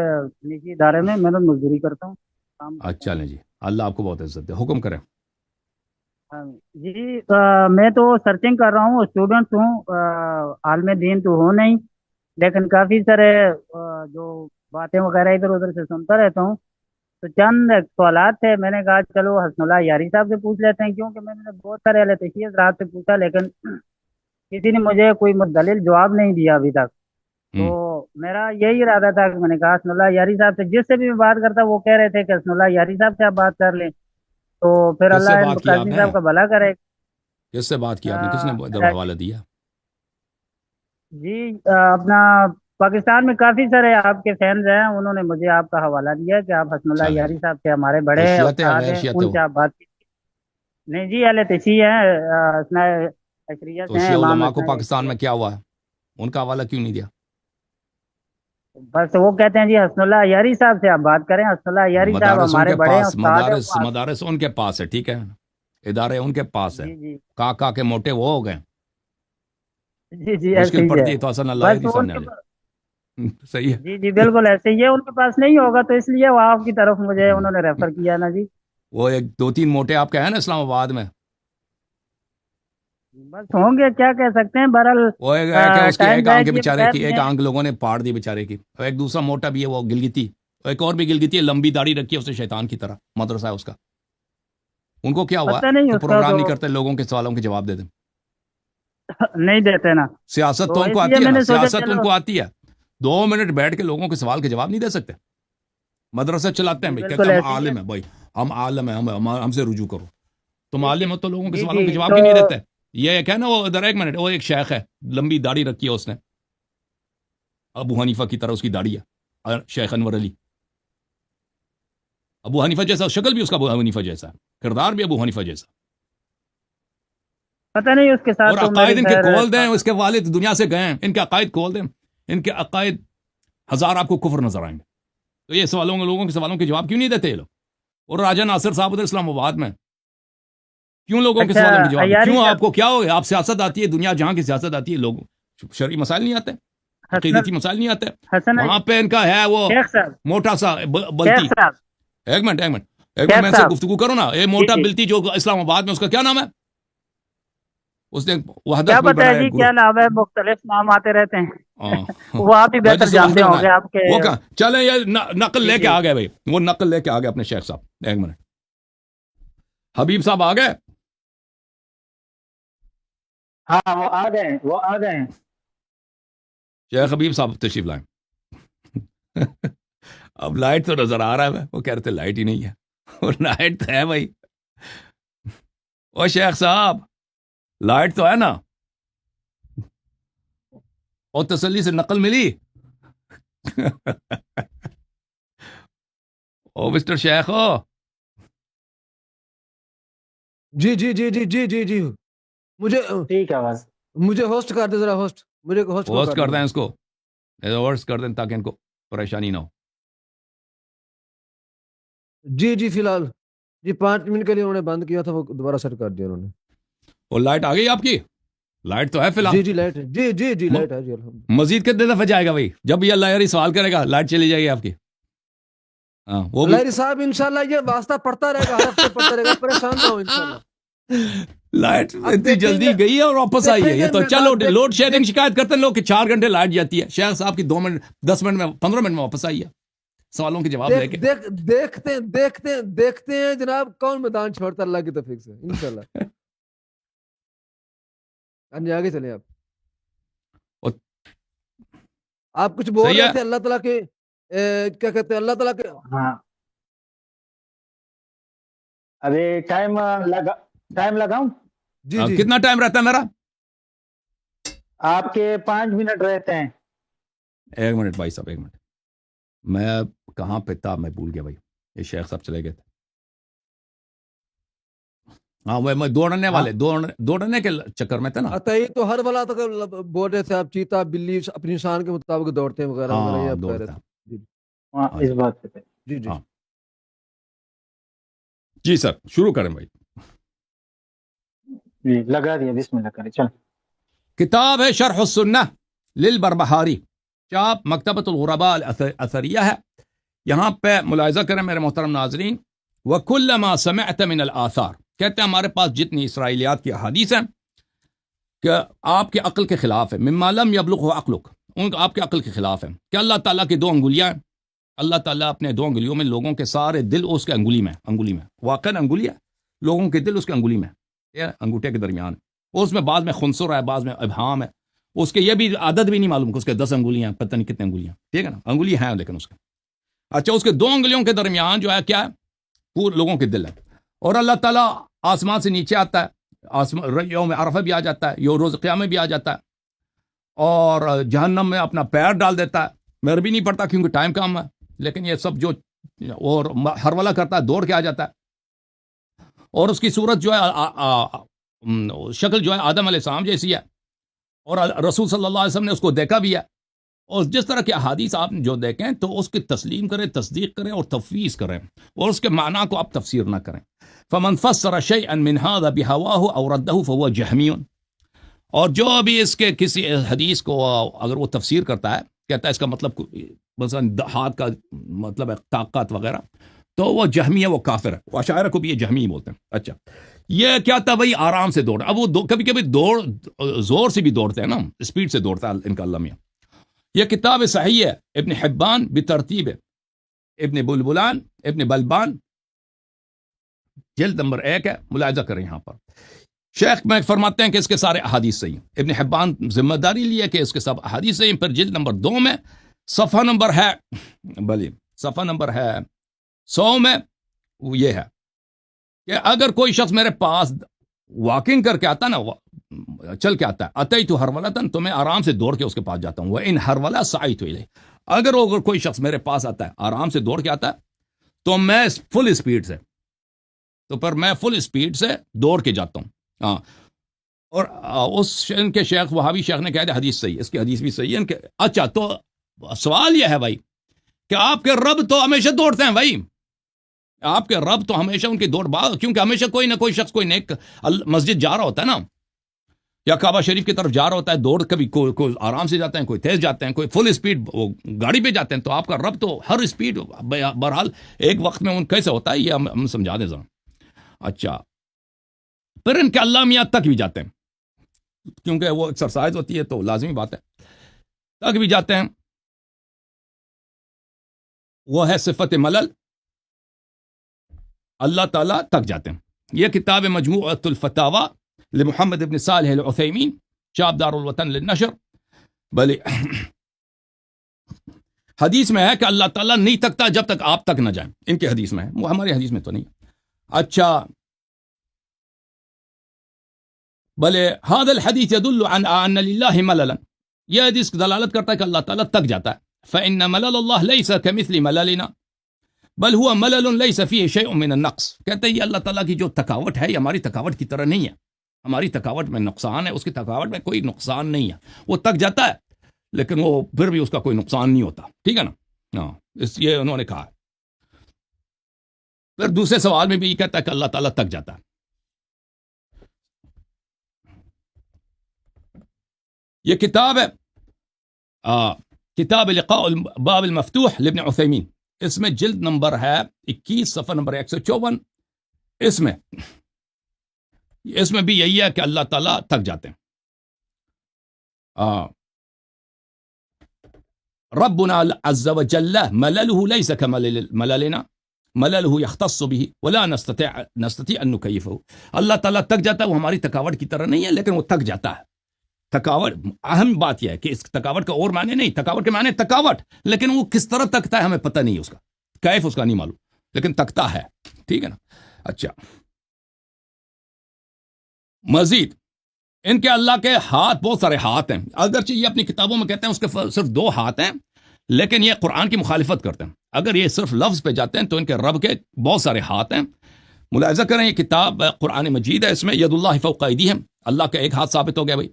نجی ادارے میں محنت مزدوری کرتا ہوں، کام کرتا ہوں. چلیں جی، اللہ آپ کو بہت عزت دے. حکم کریں. جی میں تو سرچنگ کر رہا ہوں، اسٹوڈنٹ ہوں، عالم دین تو ہوں نہیں، لیکن کافی سارے جو باتیں وغیرہ ادھر ادھر سے سنتا رہتا ہوں. تو چند سوالات تھے، میں نے کہا چلو حسن اللہ یاری صاحب سے پوچھ لیتے ہیں، کیونکہ میں نے بہت سارے اہل تشیع حضرات سے پوچھا لیکن کسی نے مجھے کوئی مدلل جواب نہیں دیا ابھی تک. تو میرا یہی ارادہ تھا کہ میں نے کہا حسن اللہ یاری صاحب سے، جس سے بھی میں بات کرتا وہ کہہ رہے تھے کہ حسن اللہ یاری صاحب سے آپ بات کر لیں، تو پھر کس سے اللہ ان بات کی آپ قاضی نے؟ صاحب کا بھلا کرے. کس سے بات کی آپ نے؟ کس نے ادھر حوالہ دیا؟ جی اپنا پاکستان میں کافی سارے آپ کے فینز ہیں، انہوں نے مجھے آپ کا حوالہ دیا کہ آپ حسن اللہ چلیں یاری جی. صاحب سے ہمارے وہ بڑے شیعت ہے یا استاد غیر ہیں، شیعت ہے ان وہ؟ سے آپ بات کی. نہیں جی اہل تشیع ہیں، عشریت تو ہیں، شیعہ امام علماء کو حسن پاکستان میں عشریت. کیا ہوا ہے؟ ان کا حوالہ کیوں نہیں دیا؟ بس وہ کہتے ہیں جی حسن اللہ یاری صاحب سے آپ بات کریں، حسن اللہ یاری صاحب مدارس ان ہمارے کے بڑے ہیں، پاس، استاد ہیں وہ مدارس ان کے پاس ہے، ٹھیک ہے، ادارے ان کے پاس ہے. جی جی کا کے موٹے وہ ہو گئے، جی جی ایسے مشکل ہی ہے. پڑتی ہے تو حسن اللہ بس یاری ان سامنے آ کے جائے. صحیح جی جی ہے. بالکل ایسے ہی ہے، ان کے پاس نہیں ہوگا تو اس لیے وہ آپ کی طرف مجھے انہوں نے ریفر کیا نا جی. وہ 1-2-3 موٹے آپ کے ہیں نا اسلام آباد میں، بس ہوں گے، کیا کہہ سکتے ہیں، بہرحال وہ ایک ہے کہ اس کی ٹائم ایک ضائع آنکھ کیے بیچارے بغیر کی، ایک میں. آنکھ لوگوں نے پاڑ دی بیچارے کی. اور ایک دوسرا موٹا بھی ہے وہ گلگتی، ایک اور بھی گلگتی ہے، لمبی داڑھی رکھی ہے اس نے شیطان کی طرح، مدرسہ ہے اس کا. ان کو کیا ہوا پتہ نہیں کہ اس کا پروگرام تو نہیں کرتے، لوگوں کے سوالوں کے جواب دے دیں. نہیں دیتے نا، سیاست تو تو ان کو اس لیے آتی ہے میں نا، نے سوچا سیاست ان چلو. کو آتی ہے. 2 منٹ بیٹھ کے لوگوں کے سوال کے جواب نہیں دے سکتے. مدرسہ چلاتے ہیں جی بھائی، کہتے بالکل ہیں ہم ایسے ہی ہے. عالم ہیں بھائی، ہم عالم ہیں، ہم سے رجوع کرو. تم عالم ہو تو لوگوں کے جی سوالوں کے جی جواب تو کیوں نہیں دیتے؟ یہ ایک ہے نا، وہ ادھر ایک منٹ، وہ ایک شیخ ہے، لمبی داڑھی رکھی ہے اس نے، ابو حنیفہ کی طرح اس کی داڑھی ہے، شیخ انور علی، ابو حنیفہ جیسا، شکل بھی اس کا ابو حنیفہ جیسا، کردار بھی ابو حنیفہ جیسا، پتہ نہیں اس کے اور ساتھ تو عقائد میری ان کے خیر کھول دیں، اس کے والد دنیا سے گئے ہیں، ان کے عقائد کھول دیں، ان کے عقائد ہزار آپ کو کفر نظر آئیں گے. تو یہ سوالوں لوگوں کے سوالوں کے جواب کیوں نہیں دیتے یہ لوگ؟ اور راجہ ناصر صاحب ادھر اسلام آباد میں کیوں لوگوں کے اچھا سوالوں کے جواب؟ عیاری کیوں صاحب، آپ کو کیا ہو گیا؟ آپ سیاست آتی ہے، دنیا جہاں کی سیاست آتی ہے، لوگوں شرعی مسائل نہیں آتے، حسن عقیدتی مسائل نہیں آتے. حسن وہاں پہ ان کا ہے وہ شیخ صاحب، موٹا سا شیخ بلتی. صاحب، ایک منٹ شیخ میں ان سے صاحب، گفتگو کروں نا. یہ جی موٹا جی بلتی جو اسلام آباد میں، اس کا کیا نام ہے؟ اس نے وحدت کیا کوئی پتہ ہے بنایا جی گروپ. کیا نام ہے، مختلف نام آتے رہتے ہیں. ہاں وہ آپ ہی میں بہتر جس نے جانتے وحدت ہوں بنایا گے، آپ کے. وہ کہاں چلے، یہ نقل جی لے کے جی آ گئے بھائی، وہ نقل لے کے آ گئے اپنے شیخ صاحب. ایک منٹ، حبیب صاحب آ گئے. ہاں وہ آ گئے ہیں، وہ آ گئے ہیں. شیخ حبیب صاحب تشریف لائیں. اب لائٹ تو نظر آ رہا ہے، وہ کہہ رہے تھے لائٹ ہی نہیں ہے، اور لائٹ تو ہے بھائی. او شیخ صاحب لائٹ تو ہے نا، اور تسلی سے نقل ملی. او مسٹر شیخ ہو، جی جی جی جی جی جی جی مجھے ٹھیک ہے بس. مجھے ہوسٹ کر دے ذرا، ہوسٹ مجھے ہوسٹ کو ہوسٹ کر کر دیں. دیں اس کو، ہوسٹ کر دیں تاکہ ان کو پریشانی نہ ہو. جی جی فی الحال جی 5 منٹ کے لیے انہوں نے بند کیا تھا، وہ دوبارہ سیٹ کر دیا انہوں نے. اور لائٹ آ گئی آپ کی؟ لائٹ تو ہے فی الحال. جی جی لائٹ ہے، جی جی جی لائٹ ہے جی الحمد. مزید کتنے دفعہ جائے گا بھائی؟ جب یہ اللہ یاری سوال کرے گا لائٹ چلی جائے گی آپ کی. ہاں وہ بھی اللہ صاحب انشاءاللہ یہ واسطہ پڑھتا رہے گا، ہر ہفتے پڑھتا رہے گا، پریشان نہ ہو انشاءاللہ. لائٹ اب اتنی دیکھیں جلدی گے، گئی ہے اور واپس آئی ہے. دیکھیں یہ گے تو چلو میدان لوڈ شیڈنگ دیکھ شکایت کرتے ہیں لوگ کہ 4 گھنٹے لائٹ جاتی ہے. شیخ صاحب کی 2 منٹ 10 منٹ میں 15 منٹ میں واپس آئی ہے سوالوں کے جواب لے کے. دیکھتے ہیں جناب کون میدان چھوڑتا اللہ کی توفیق سے انشاءاللہ. آگے چلیں. آپ کچھ بول صحیح رہے ہے. تھے اللہ تعالیٰ کے کیا کہتے ہیں، اللہ تعالیٰ کے. ہاں ابھی ٹائم لگاؤں؟ جی جی کتنا ٹائم رہتا ہے میرا؟ آپ کے 5 منٹ رہتے ہیں. 1 منٹ بھائی صاحب، 1 منٹ. میں کہاں پہ تھا، میں بھول گیا بھائی. یہ شیخ صاحب چلے گئے تھے. ہاں وہ دوڑنے والے دوڑنے کے چکر میں تھے نا. عطائی تو ہر والا تک بول رہے تھے آپ، چیتا بلی اپنی شان کے مطابق دوڑتے ہیں وغیرہ وغیرہ، یہ ہاں آپ کہہ رہے دوڑتا. تھے. ہاں ہاں اس بات پہ. جی جی ہاں جی سر شروع کریں بھائی. جی لگا دیا، بسم اللہ کریں. چل کتاب ہے شرح السنہ للبربہاری، چاپ مکتبۃ الغرباء الاثریہ ہے. یہاں پہ ملاحظہ کریں میرے محترم ناظرین. وَكُلَّمَا سَمِعْتَ مِنَ الْآثَارِ، کہتے ہیں ہمارے پاس جتنی اسرائیلیات کی احادیث ہیں کہ آپ کے عقل کے خلاف ہے. مما لم يبلغه عقلك، ان آپ کے عقل کے خلاف ہے کہ اللہ تعالیٰ کی 2 انگلیاں ہیں. اللہ تعالیٰ اپنے 2 انگلیوں میں لوگوں کے سارے دل اس کے انگلی میں واقعا انگلی ہے، لوگوں کے دل اس کے انگلی میں، یہ انگوٹھے کے درمیان ہے. اس میں بعض میں خنصر ہے، بعض میں ابہام ہے. اس کے یہ بھی عدد بھی نہیں معلوم کہ اس کے 10 انگلیاں، پتہ نہیں کتنے انگلیاں. ٹھیک ہے نا، انگلی ہیں لیکن اس کے. اچھا اس کے 2 انگلیوں کے درمیان جو ہے کیا ہے؟ پورے لوگوں کے دل ہے. اور اللہ تعالیٰ آسمان سے نیچے آتا ہے، یوم عرفہ بھی آ جاتا ہے، روز قیامت بھی آ جاتا ہے، اور جہنم میں اپنا پیر ڈال دیتا ہے. میں عربی نہیں پڑھتا کیونکہ ٹائم کم ہے، لیکن یہ سب جو اور ہر والا کرتا ہے، دوڑ کے آ جاتا ہے. اور اس کی صورت جو ہے، شکل جو ہے آدم علیہ السلام جیسی ہے، اور رسول صلی اللہ علیہ وسلم نے اس کو دیکھا بھی ہے. اور جس طرح کے احادیث آپ جو دیکھیں تو اس کی تسلیم کریں، تصدیق کریں اور تفویض کریں، اور اس کے معنی کو آپ تفسیر نہ کریں. فمن فسر شيئا من هذا بهواه او رده فهو جهمي. اور جو بھی اس کے کسی حدیث کو اگر وہ تفسیر کرتا ہے، کہتا ہے اس کا مطلب مثلا ہاتھ کا مطلب ہے طاقت وغیرہ، تو وہ جہمی ہے، وہ کافر ہے. وہ اشاعرہ کو بھی یہ جہمی بولتے ہیں. اچھا یہ کیا تھا بھائی؟ آرام سے دوڑ. اب وہ کبھی کبھی زور سے بھی دوڑتے ہیں نا، اسپیڈ سے دوڑتا ہے ان کا اللہ میاں. یہ کتاب صحیح ہے، ابن حبان بترتیب ابن بلبلان ابن بلبان، جلد نمبر 1 ہے. ملاحظہ کریں یہاں پر شیخ میں فرماتے ہیں کہ اس کے سارے احادیث صحیح ہیں. ابن حبان ذمہ داری لی ہے کہ اس کے سب احادیث صحیح ہیں. پھر جلد نمبر 2 میں صفحہ نمبر ہے، بلی صفحہ نمبر ہے 100 میں، وہ یہ ہے کہ اگر کوئی شخص میرے پاس واکنگ کر کے آتا نا، چل کے آتا ہے، اتیت ہرولتن، تو میں آرام سے دوڑ کے اس کے پاس جاتا ہوں، وہ ان ہرولا سعیت الیہ، اگر کوئی شخص میرے پاس آتا ہے آرام سے دوڑ کے آتا ہے تو میں فل اسپیڈ سے، تو پر میں فل اسپیڈ سے دوڑ کے جاتا ہوں. ہاں، اور ان کے شیخ وہابی شیخ نے کہا تھا حدیث صحیح، اس کی حدیث بھی صحیح ہے کہ اچھا تو سوال یہ ہے بھائی کہ آپ کے رب تو ہمیشہ دوڑتے ہیں بھائی، آپ کے رب تو ہمیشہ ان کی دوڑ کیونکہ ہمیشہ کوئی نہ کوئی شخص کوئی نیک مسجد جا رہا ہوتا ہے نا، یا کعبہ شریف کی طرف جا رہا ہوتا ہے دوڑ، کبھی کوئی آرام سے جاتے ہیں، کوئی تیز جاتے ہیں، کوئی فل اسپیڈ گاڑی پہ جاتے ہیں، تو آپ کا رب تو ہر اسپیڈ بہرحال ایک وقت میں ان کیسے ہوتا ہے یہ ہم سمجھا دیں ذرا. اچھا، پھر ان کے اللہ میاں تک بھی جاتے ہیں، کیونکہ وہ ایکسرسائز ہوتی ہے تو لازمی بات ہے، تک بھی جاتے ہیں. وہ ہے صفت ملل، اللہ تعالیٰ تک جاتے ہیں. یہ کتاب مجموعۃ الفتاوی لمحمد ابن صالح العثیمین، چاپ دار الوطن للنشر. بھلے حدیث میں ہے کہ اللہ تعالیٰ نہیں تکتا جب تک آپ تک نہ جائیں، ان کی حدیث میں ہے، وہ ہماری حدیث میں تو نہیں. اچھا، بھلے هذا الحديث يدل ان لله مللا، یہ حدیث دلالت کرتا ہے کہ اللہ تعالیٰ تک جاتا ہے. فإن ملل اللہ ليس كمثل مللنا بل هو ملل ليس فيه شيء من النقص. کہتے ہیں یہ اللہ تعالیٰ کی جو تکاوٹ ہے یہ ہماری تکاوٹ کی طرح نہیں ہے، ہماری تکاوٹ میں نقصان ہے، اس کی تکاوٹ میں کوئی نقصان نہیں ہے. وہ تک جاتا ہے لیکن وہ پھر بھی اس کا کوئی نقصان نہیں ہوتا. ٹھیک ہے نا؟ ہاں، یہ انہوں نے کہا. پھر دوسرے سوال میں بھی یہ کہتا ہے کہ اللہ تعالیٰ تک جاتا ہے. یہ کتاب ہے کتاب لقاء الباب المفتوح لابن عثیمین، اس میں جلد نمبر ہے 21 صفحہ نمبر 154. اس میں بھی یہی ہے کہ اللہ تعالیٰ تک جاتے ہیں. ربنا عز وجل ملله ليس كملل مللنا، ملله يختص به ولا نستطيع ان نكيفه. اللہ تعالیٰ تک جاتا ہے، وہ ہماری تکاوٹ کی طرح نہیں ہے لیکن وہ تک جاتا ہے. تکاوٹ، اہم بات یہ ہے کہ اس تکاوٹ کا اور معنی نہیں، تکاوٹ کے معنی تکاوٹ، لیکن وہ کس طرح تکتا ہے ہمیں پتہ نہیں، اس کا کیف اس کا نہیں معلوم، لیکن تکتا ہے. ٹھیک ہے نا؟ اچھا، مزید ان کے اللہ کے ہاتھ، بہت سارے ہاتھ ہیں، اگرچہ یہ اپنی کتابوں میں کہتے ہیں اس کے صرف 2 ہاتھ ہیں، لیکن یہ قرآن کی مخالفت کرتے ہیں. اگر یہ صرف لفظ پہ جاتے ہیں تو ان کے رب کے بہت سارے ہاتھ ہیں. ملاحظہ کریں، یہ کتاب قرآن مجید ہے، اس میں ید اللہ فوق ایدیہم، اللہ کا ایک ہاتھ ثابت ہو گیا بھائی.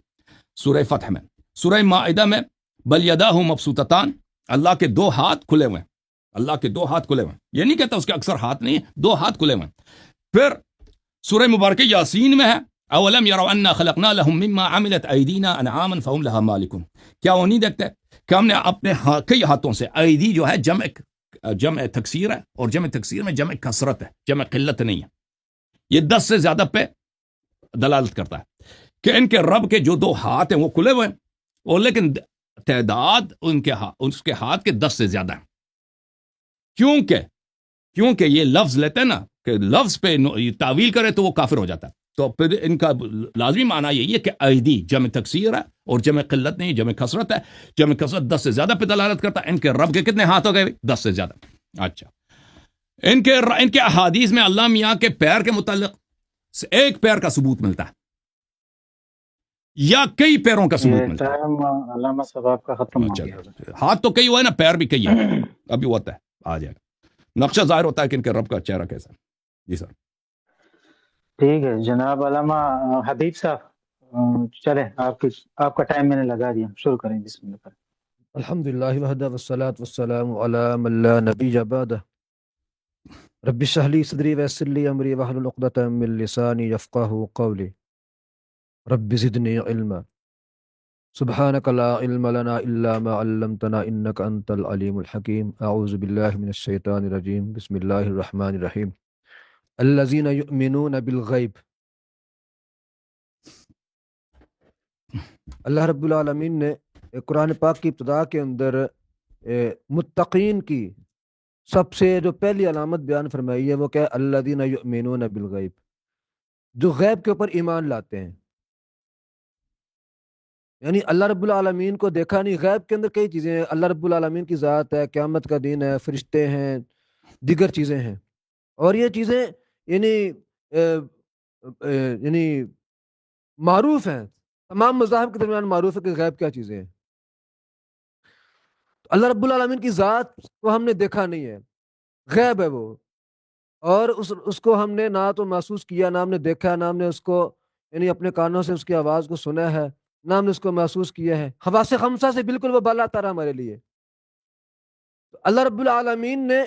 سورہ فتح میں، سورہ مائدہ میں بل یداہ مبسوطتان، اللہ کے 2 ہاتھ کھلے ہوئے ہیں، اللہ کے 2 ہاتھ کھلے ہوئے ہیں. یہ نہیں کہتا اس کے اکثر ہاتھ نہیں ہیں، 2 ہاتھ کھلے ہوئے ہیں. پھر سورہ مبارکہ یاسین میں ہے اولم یروا انا خلقنا لهم مما عملت ایدینا انعاما فهم لها مالکون، کیا وہ نہیں دیکھتے کہ ہم نے اپنے کئی ہاتھوں سے، ایدی جو ہے جمع تکسیر ہے، اور جمع تکسیر میں جمع کثرت ہے، جمع قلت نہیں ہے. یہ 10 سے زیادہ پہ دلالت کرتا ہے کہ ان کے رب کے جو 2 ہاتھ ہیں وہ کھلے ہوئے ہیں، اور لیکن تعداد اس کے ہاتھ کے 10 سے زیادہ ہیں. کیونکہ یہ لفظ لیتے ہیں نا کہ لفظ پہ تعویل کرے تو وہ کافر ہو جاتا ہے. تو پھر ان کا لازمی معنی یہی ہے کہ ایدی جمع تکسیر ہے اور جمع قلت نہیں، جمع کثرت ہے. جمع کثرت 10 سے زیادہ پہ دلالت کرتا ہے. ان کے رب کے کتنے ہاتھ ہو گئے؟ 10 سے زیادہ. اچھا، ان کے احادیث میں اللہ میاں کے پیر کے متعلق ایک پیر کا ثبوت ملتا ہے یا کئی پیروں کا ثبوت ملتا ہے. علامہ صاحب آپ کا ختم ہو گیا. ہاتھ تو کئی ہوا ہے نا، پیر بھی کئی ہے، ابھی ہوتا ہے، آ جائے گا. نقشہ ظاہر ہوتا ہے کہ ان کے رب کا چہرہ کیسا. جی سر. ٹھیک ہے جناب علامہ حبیب صاحب، چلے آپ کا ٹائم میں نے لگا دیا، شروع کریں. بسم اللہ. الحمدللہ وحدہ والصلاة والسلام علی من لا نبی بعدہ. رب اشرح لی صدری ویسر لی امری واحلل عقدۃ من لسانی یفقہوا قولی. رب زدنی علما سبحانک لا علم لنا الا ما علمتنا انک انت العلیم الحکیم. اعوذ باللہ من الشیطان الرجیم. بسم اللہ الرحمن الرحیم. الذین یؤمنون بالغیب. اللہ رب العالمین نے قرآن پاک کی ابتدا کے اندر متقین کی سب سے جو پہلی علامت بیان فرمائی ہے وہ کہ الذین یؤمنون بالغیب، جو غیب کے اوپر ایمان لاتے ہیں. یعنی اللہ رب العالمین کو دیکھا نہیں، غیب کے اندر کئی چیزیں ہیں. اللہ رب العالمین کی ذات ہے، قیامت کا دین ہے، فرشتے ہیں، دیگر چیزیں ہیں، اور یہ چیزیں یعنی یعنی معروف ہیں، تمام مذاہب کے درمیان معروف ہے کہ غیب کیا چیزیں ہیں. اللہ رب العالمین کی ذات کو ہم نے دیکھا نہیں ہے، غیب ہے وہ، اور اس کو ہم نے نہ تو محسوس کیا، نہ ہم نے دیکھا، نہ ہم نے اس کو یعنی اپنے کانوں سے اس کی آواز کو سنا ہے، نہ ہم نے اس کو محسوس کیا ہے. حواس خمسہ سے بالکل وہ بالا تر ہمارے لیے. تو اللہ رب العالمین نے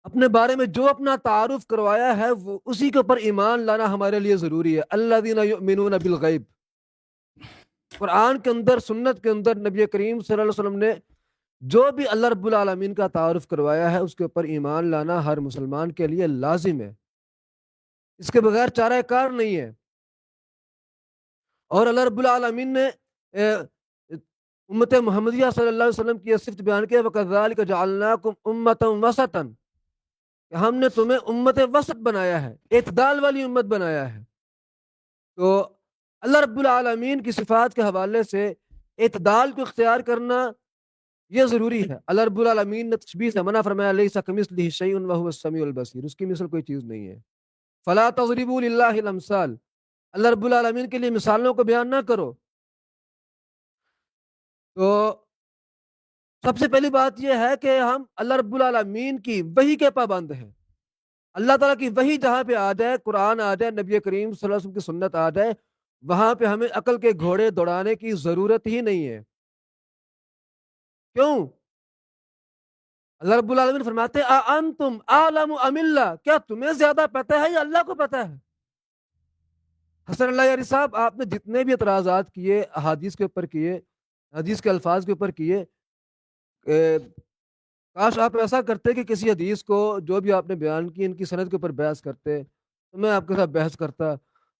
اپنے بارے میں جو اپنا تعارف کروایا ہے وہ اسی کے اوپر ایمان لانا ہمارے لیے ضروری ہے. الذین یؤمنون بالغیب، قرآن کے اندر، سنت کے اندر نبی کریم صلی اللہ علیہ وسلم نے جو بھی اللہ رب العالمین کا تعارف کروایا ہے اس کے اوپر ایمان لانا ہر مسلمان کے لیے لازم ہے، اس کے بغیر چارہ کار نہیں ہے. اور اللہ رب العالمین نے امت محمدیہ صلی اللہ علیہ وسلم کی صفت بیان کیا، وَكَذَلِكَ جَعَلْنَاكُمْ أُمَّةً وَسَطًا، کہ ہم نے تمہیں امت وسط بنایا ہے، اعتدال والی امت بنایا ہے. تو اللہ رب العالمین کی صفات کے حوالے سے اعتدال کو اختیار کرنا یہ ضروری ہے. اللہ رب العالمین نے تشبیہ سے منع فرمایا، لیس کمثلہ شیء وہو السمیع البصیر، اس کی مثل کوئی چیز نہیں ہے. فلا تضربوا للہ الامثال، اللہ رب العالمین کے لیے مثالوں کو بیان نہ کرو. تو سب سے پہلی بات یہ ہے کہ ہم اللہ رب العالمین کی وحی کے پابند ہیں. اللہ تعالیٰ کی وحی جہاں پہ آ جائے، قرآن آ جائے، نبی کریم صلی اللہ علیہ وسلم کی سنت آ جائے، وہاں پہ ہمیں عقل کے گھوڑے دوڑانے کی ضرورت ہی نہیں ہے. کیوں؟ اللہ رب العالمین فرماتے ہیں اَأَنْتُمْ أَعْلَمُ أَمِ اللَّهُ، کیا تمہیں زیادہ پتہ ہے یا اللہ کو پتہ ہے؟ حسن اللہ یاری صاحب، آپ نے جتنے بھی اعتراضات کیے احادیث کے اوپر کیے، حدیث کے الفاظ کے اوپر کیے، کاش آپ ایسا کرتے کہ کسی حدیث کو جو بھی آپ نے بیان کی ان کی سند کے اوپر بحث کرتے تو میں آپ کے ساتھ بحث کرتا.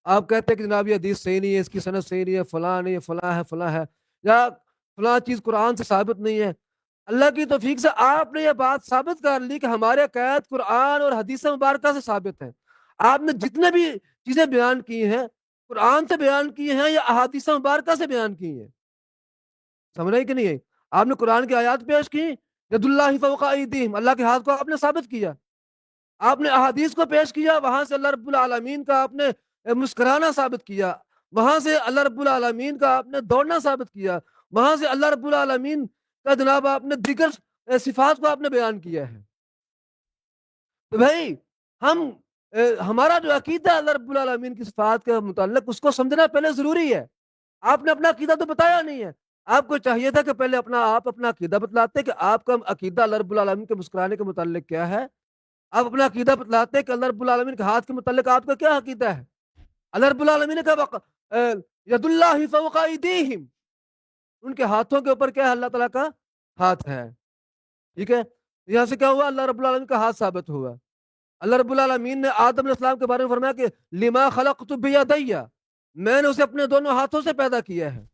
آپ کہتے کہ جناب یہ حدیث صحیح نہیں ہے، اس کی سند صحیح نہیں ہے، فلاں نہیں ہے، فلاں ہے، فلاں ہے، یا فلاں چیز قرآن سے ثابت نہیں ہے. اللہ کی توفیق سے آپ نے یہ بات ثابت کر لی کہ ہمارے عقائد قرآن اور حدیث مبارکہ سے ثابت ہیں. آپ نے جتنے بھی چیزیں بیان کی ہیں قرآن سے بیان کی ہیں یا احادیث مبارکہ سے بیان کی ہیں. سمجھ رہے کہ نہیں ہے؟ آپ نے قرآن کی آیات پیش کی، ید اللہ فوق ایدیہم، اللہ کے ہاتھ کو آپ نے ثابت کیا. آپ نے احادیث کو پیش کیا، وہاں سے اللہ رب العالمین کا آپ نے مسکرانا ثابت کیا، وہاں سے اللہ رب العالمین کا آپ نے دوڑنا ثابت کیا، وہاں سے اللہ رب العالمین کا جناب آپ نے دیگر صفات کو آپ نے بیان کیا ہے. تو بھائی ہمارا جو عقیدہ ہے اللہ رب العالمین کی صفات کے متعلق اس کو سمجھنا پہلے ضروری ہے. آپ نے اپنا عقیدہ تو بتایا نہیں ہے. آپ کو چاہیے تھا کہ پہلے اپنا عقیدہ بتلاتے کہ آپ کا عقیدہ اللہ رب العالمین کے مسکرانے کے متعلق کیا ہے. آپ اپنا عقیدہ بتلاتے کہ اللہ رب العالمین کے ہاتھ کے متعلق آپ کا کیا عقیدہ ہے. اللہ رب العالمین نے کہا ید اللہ فوق ایدیہم، ان کے ہاتھوں کے اوپر کیا ہے؟ اللہ تعالیٰ کا ہاتھ ہے. ٹھیک ہے، یہاں سے کیا ہوا؟ اللہ رب العالمین کا ہاتھ ثابت ہوا. اللہ رب العالمین نے آدم علیہ السلام کے بارے میں فرمایا کہ لما خلقت بیدی، میں نے اسے اپنے دونوں ہاتھوں سے پیدا کیا ہے.